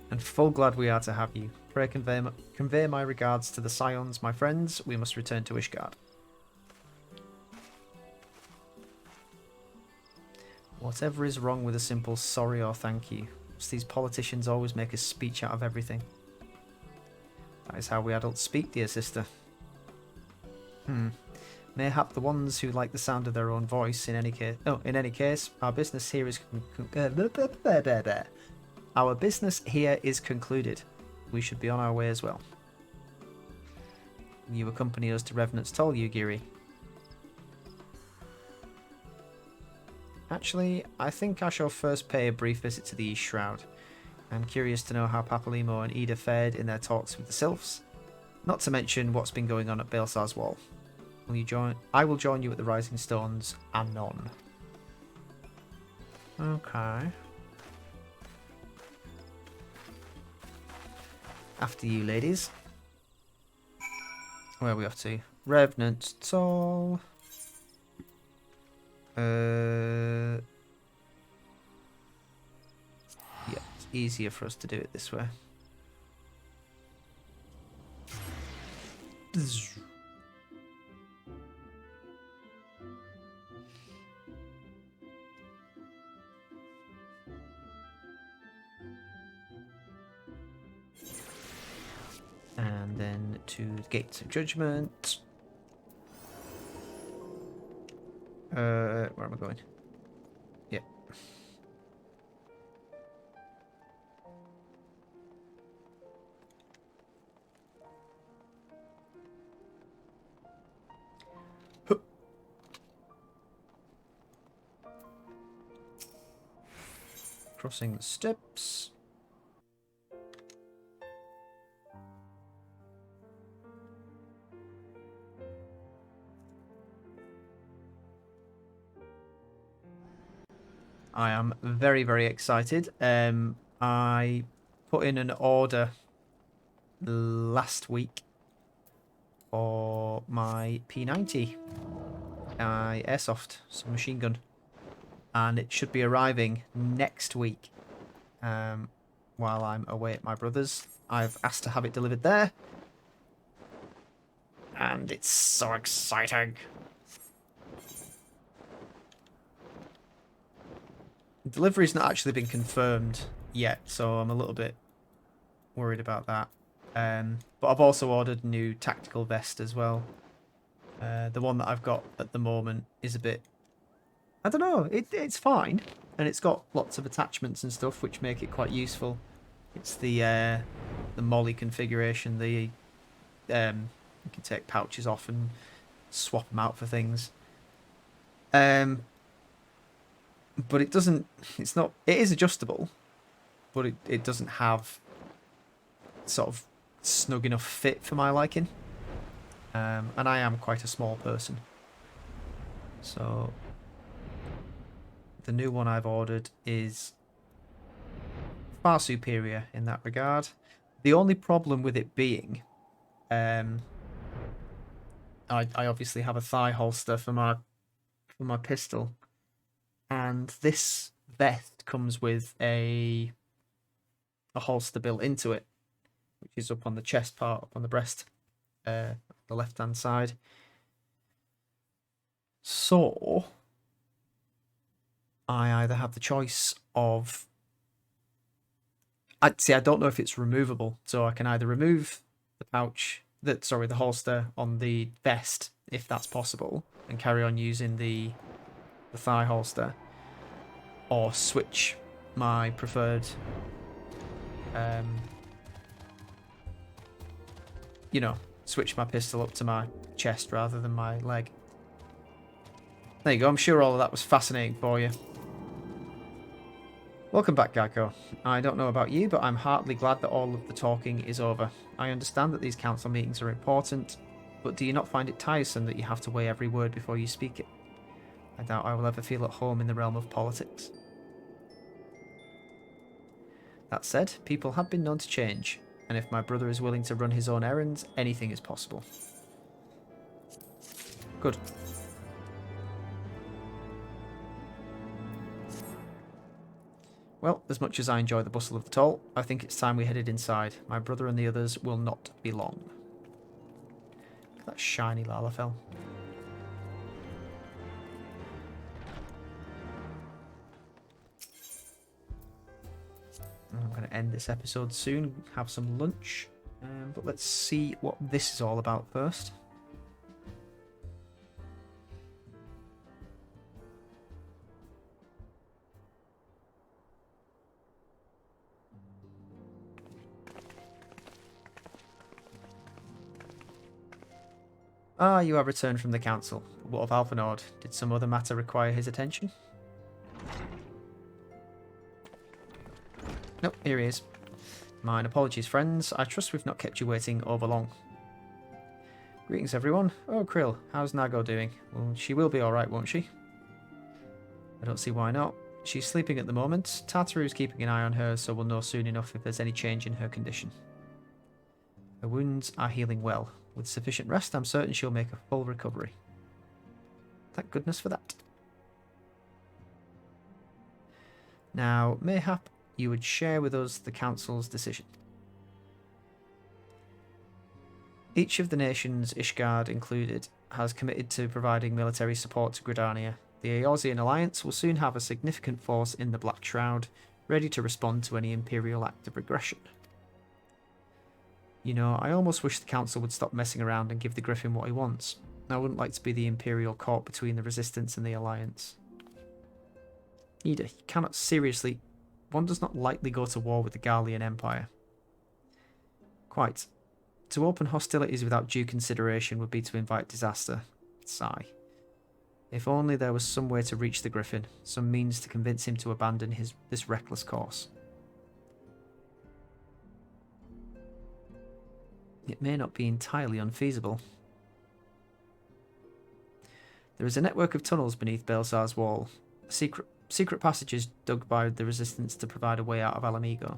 And full glad we are to have you. Pray convey my regards to the Scions, my friends. We must return to Ishgard. Whatever is wrong with a simple sorry or thank you? Must these politicians always make a speech out of everything? That is how we adults speak, dear sister. Mayhap the ones who like the sound of their own voice. In any case, our business here is our business here is concluded. We should be on our way as well. You accompany us to Revenant's Toll, Yugiri. Actually, I think I shall first pay a brief visit to the East Shroud. I'm curious to know how Papalimo and Ida fared in their talks with the Sylphs. Not to mention what's been going on at Baelsar's Wall. Will you join? I will join you at the Rising Stones anon. Okay. After you, ladies. Where are we off to? Revenant Toll. Yeah, it's easier for us to do it this way. And then to the Gates of Judgment. Where am I going? Yeah. Hup. Crossing the steps. I am very, very excited. I put in an order last week for my P90 airsoft submachine gun, and it should be arriving next week while I'm away at my brother's. I've asked to have it delivered there, and it's so exciting. Delivery's not actually been confirmed yet, so I'm a little bit worried about that. But I've also ordered a new tactical vest as well. The one that I've got at the moment is a bit... I don't know, it's fine. And it's got lots of attachments and stuff which make it quite useful. It's the Molly configuration. You can take pouches off and swap them out for things. But it doesn't, it is adjustable, but it doesn't have sort of snug enough fit for my liking. And I am quite a small person. So the new one I've ordered is far superior in that regard. The only problem with it being, I obviously have a thigh holster for my pistol. And this vest comes with a holster built into it, which is up on the chest part, up on the breast, the left-hand side. So I either have the choice of I don't know if it's removable, so I can either remove the pouch, the holster on the vest, if that's possible, and carry on using the thigh holster, or switch my preferred, switch my pistol up to my chest rather than my leg. There you go. I'm sure all of that was fascinating for you. Welcome back, Gaiko. I don't know about you, but I'm heartily glad that all of the talking is over. I understand that these council meetings are important, but do you not find it tiresome that you have to weigh every word before you speak it? I doubt I will ever feel at home in the realm of politics. That said, people have been known to change, and if my brother is willing to run his own errands, anything is possible. Good. Well, as much as I enjoy the bustle of the toll, I think it's time we headed inside. My brother and the others will not be long. Look at that shiny Lalafell. I'm going to end this episode soon, have some lunch, but let's see what this is all about first. Ah, you have returned from the council. What of Alphanord? Did some other matter require his attention? Nope, here he is. Mine apologies, friends. I trust we've not kept you waiting over long. Greetings, everyone. Oh, Krill, how's Nago doing? Well, she will be alright, won't she? I don't see why not. She's sleeping at the moment. Tataru's keeping an eye on her, so we'll know soon enough if there's any change in her condition. Her wounds are healing well. With sufficient rest, I'm certain she'll make a full recovery. Thank goodness for that. Now, mayhap you would share with us the Council's decision. Each of the nations, Ishgard included, has committed to providing military support to Gridania. The Eorzean Alliance will soon have a significant force in the Black Shroud, ready to respond to any Imperial act of aggression. You know, I almost wish the Council would stop messing around and give the Griffin what he wants. I wouldn't like to be the Imperial court between the Resistance and the Alliance. Ida, you cannot seriously... One does not lightly go to war with the Garlean Empire. Quite. To open hostilities without due consideration would be to invite disaster. Sigh. If only there was some way to reach the Griffin, some means to convince him to abandon this reckless course. It may not be entirely unfeasible. There is a network of tunnels beneath Belsar's wall, secret passages dug by the Resistance to provide a way out of Alamigo,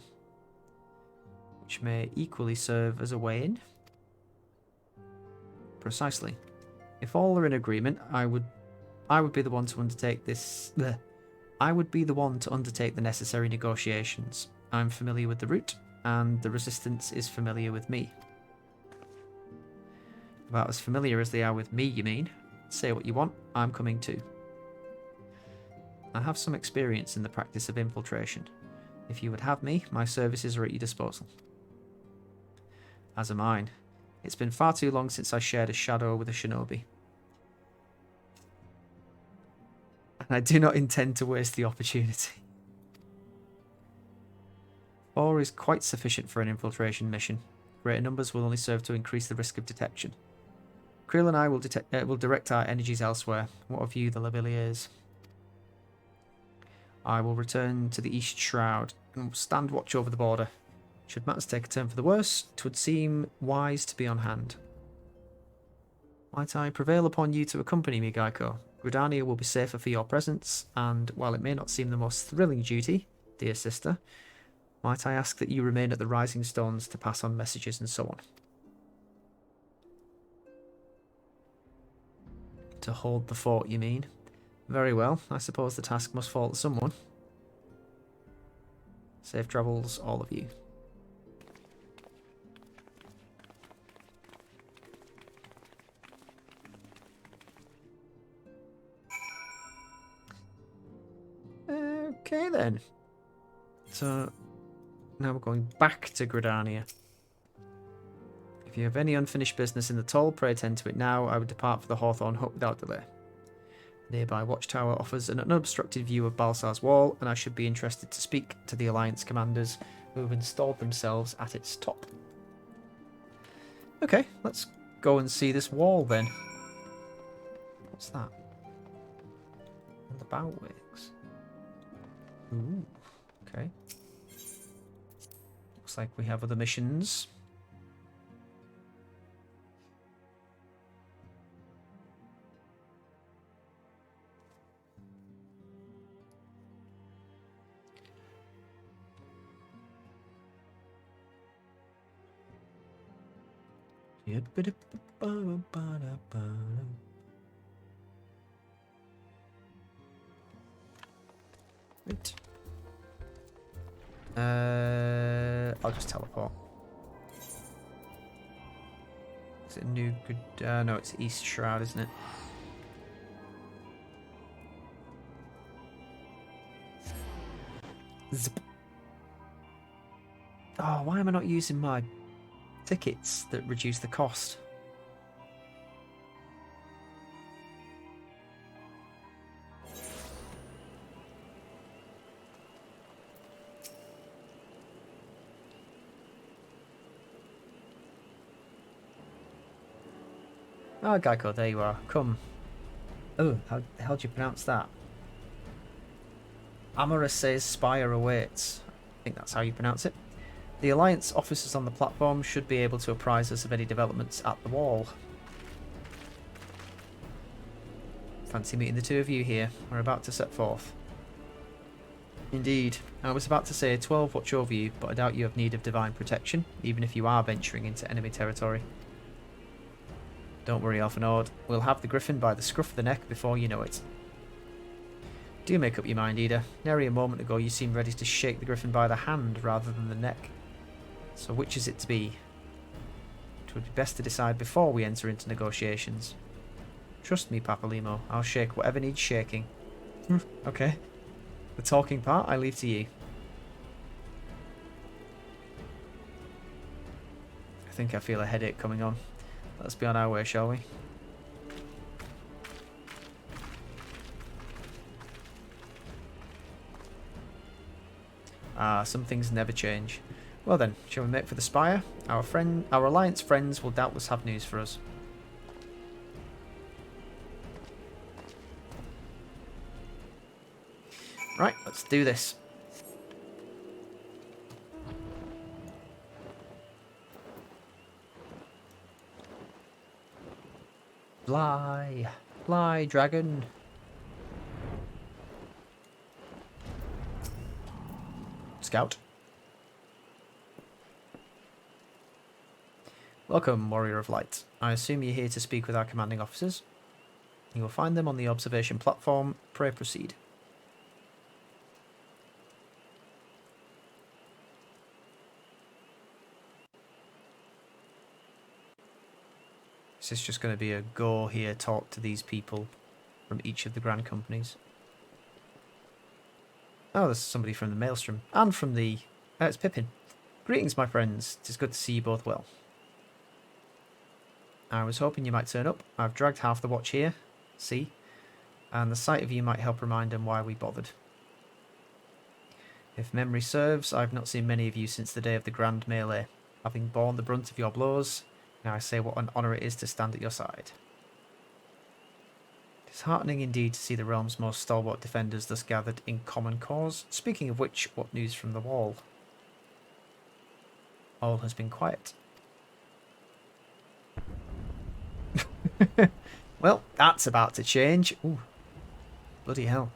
which may equally serve as a way in. Precisely. If all are in agreement, I would be the one to undertake this. I would be the one to undertake the necessary negotiations. I'm familiar with the route, and the Resistance is familiar with me. About as familiar as they are with me, you mean? Say what you want, I'm coming too. I have some experience in the practice of infiltration. If you would have me, my services are at your disposal. As are mine. It's been far too long since I shared a shadow with a shinobi. And I do not intend to waste the opportunity. 4 is quite sufficient for an infiltration mission. Greater numbers will only serve to increase the risk of detection. Krill and I will direct our energies elsewhere. What of you, the Laviliers? I will return to the East Shroud and stand watch over the border. Should matters take a turn for the worse, 'twould seem wise to be on hand. Might I prevail upon you to accompany me, Gaiko? Gridania will be safer for your presence, and while it may not seem the most thrilling duty, dear sister, might I ask that you remain at the Rising Stones to pass on messages and so on. To hold the fort, you mean? Very well, I suppose the task must fall to someone. Safe travels, all of you. Okay then. So, Now we're going back to Gridania. If you have any unfinished business in the toll, pray attend to it now. I would depart for the Hawthorn Hut without delay. The nearby watchtower offers an unobstructed view of Balsar's wall, and I should be interested to speak to the Alliance commanders who have installed themselves at its top. Okay, let's go and see this wall then. What's that? On the bow wicks. Ooh, okay. Looks like we have other missions. Right. I'll just teleport. Is it New Good? No, it's East Shroud, isn't it? Zip. Oh, why am I not using my tickets that reduce the cost? Oh, Gaiko, there you are. Come. Oh, how the hell do you pronounce that? Amarase's Spire awaits. I think that's how you pronounce it. The Alliance officers on the platform should be able to apprise us of any developments at the wall. Fancy meeting the two of you here. We're about to set forth. Indeed. I was about to say 12 watch over you, but I doubt you have need of divine protection, even if you are venturing into enemy territory. Don't worry, Alphanord. We'll have the Griffin by the scruff of the neck before you know it. Do make up your mind, Ida. Nary a moment ago you seemed ready to shake the Griffin by the hand rather than the neck. So which is it to be? It would be best to decide before we enter into negotiations. Trust me, Papalimo. I'll shake whatever needs shaking. Okay. The talking part, I leave to you. I think I feel a headache coming on. Let's be on our way, shall we? Ah, some things never change. Well then, shall we make for the spire? Our Alliance friends will doubtless have news for us. Right, let's do this. Fly, fly, dragon. Scout. Welcome, Warrior of Light. I assume you're here to speak with our commanding officers. You will find them on the observation platform. Pray proceed. This is just going to be a go here, talk to these people from each of the grand companies. Oh, there's somebody from the Maelstrom and from the... it's Pippin. Greetings, my friends. It is good to see you both well. I was hoping you might turn up. I've dragged half the watch here, see, and the sight of you might help remind them why we bothered. If memory serves, I've not seen many of you since the day of the grand melee. Having borne the brunt of your blows, now I say what an honour it is to stand at your side. It is heartening indeed to see the realm's most stalwart defenders thus gathered in common cause. Speaking of which, what news from the wall? All has been quiet. Well, that's about to change. Ooh, bloody hell.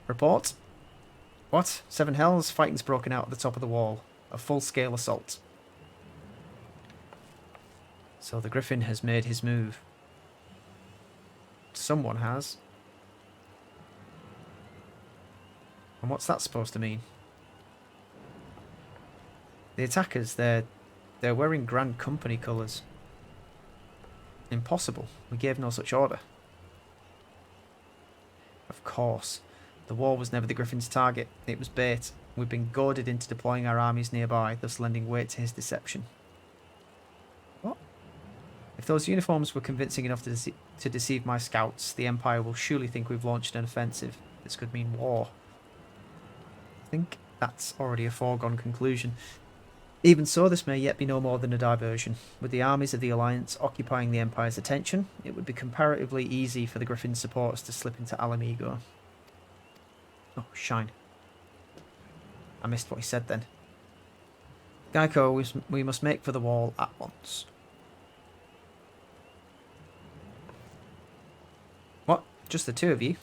Report. What? Seven Hells? Fighting's broken out at the top of the wall. A full-scale assault. So the Griffin has made his move. Someone has. And what's that supposed to mean? The attackers, they're wearing Grand Company colours. Impossible. We gave no such order. Of course. The wall was never the Griffin's target. It was bait. We've been goaded into deploying our armies nearby, thus lending weight to his deception. What? If those uniforms were convincing enough to deceive my scouts, the Empire will surely think we've launched an offensive. This could mean war. I think that's already a foregone conclusion. Even so, this may yet be no more than a diversion. With the armies of the Alliance occupying the Empire's attention, it would be comparatively easy for the Griffin supporters to slip into Alamigo. Oh, shine. I missed what he said then. Gaiko, we must make for the wall at once. What? Just the two of you?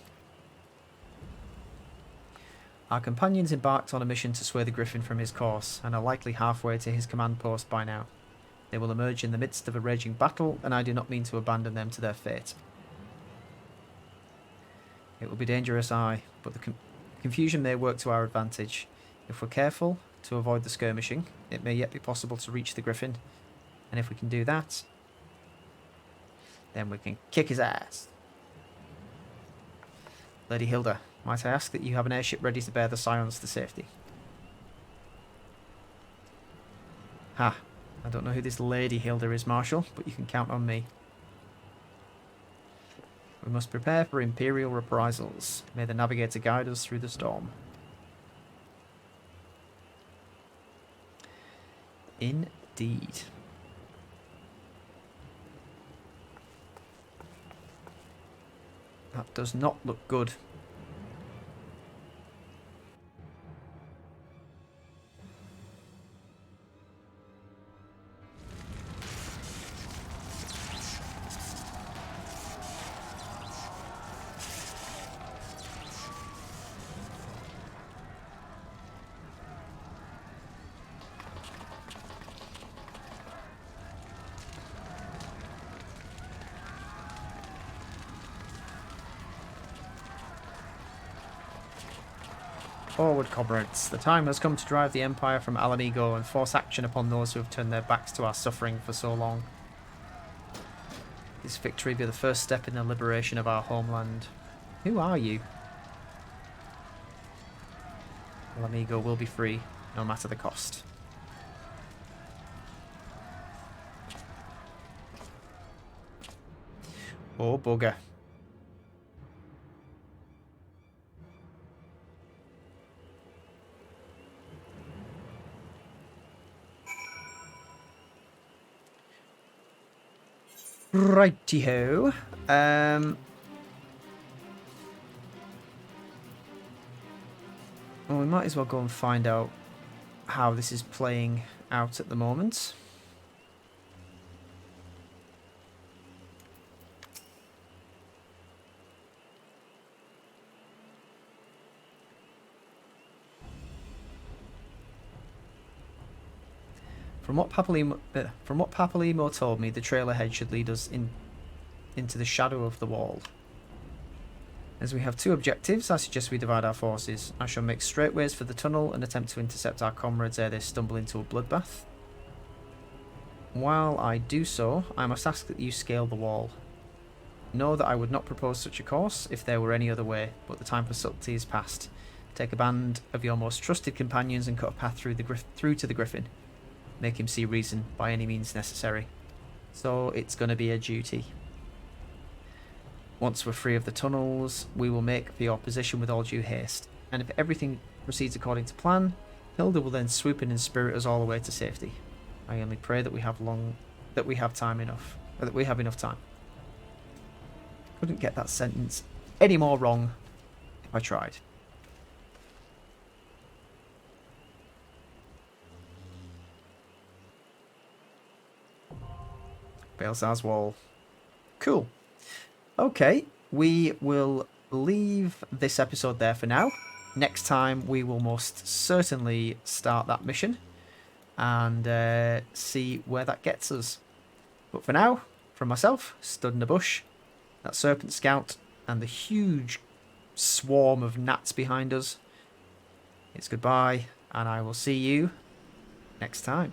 Our companions embarked on a mission to sway the Griffin from his course, and are likely halfway to his command post by now. They will emerge in the midst of a raging battle, and I do not mean to abandon them to their fate. It will be dangerous, aye, but the confusion may work to our advantage. If we're careful to avoid the skirmishing, it may yet be possible to reach the Griffin, and if we can do that, then we can kick his ass. Lady Hilda, might I ask that you have an airship ready to bear the Scions to safety? Ha, I don't know who this Lady Hilda is, Marshal, but you can count on me. We must prepare for Imperial reprisals. May the Navigator guide us through the storm. Indeed. That does not look good. Forward, comrades. The time has come to drive the Empire from Alamigo and force action upon those who have turned their backs to our suffering for so long. This victory be the first step in the liberation of our homeland. Who are you? Alamigo will be free, no matter the cost. Oh, bugger. Righty-ho. Well, we might as well go and find out how this is playing out at the moment. From what Papalimo told me, the trail ahead should lead us into the shadow of the wall. As we have two objectives, I suggest we divide our forces. I shall make straightways for the tunnel and attempt to intercept our comrades ere they stumble into a bloodbath. While I do so, I must ask that you scale the wall. Know that I would not propose such a course if there were any other way, but the time for subtlety is past. Take a band of your most trusted companions and cut a path through to the Griffin. Make him see reason by any means necessary. So it's going to be a duty. Once we're free of the tunnels, we will make for your position with all due haste. And if everything proceeds according to plan, Hilda will then swoop in and spirit us all the way to safety. I only pray that we have enough time. Couldn't get that sentence any more wrong if I tried. Balzar's Wall. Cool. Okay, we will leave this episode there for now. Next time we will most certainly start that mission and see where that gets us. But for now, from myself, stood in the bush, that Serpent Scout, and the huge swarm of gnats behind us, it's goodbye, and I will see you next time.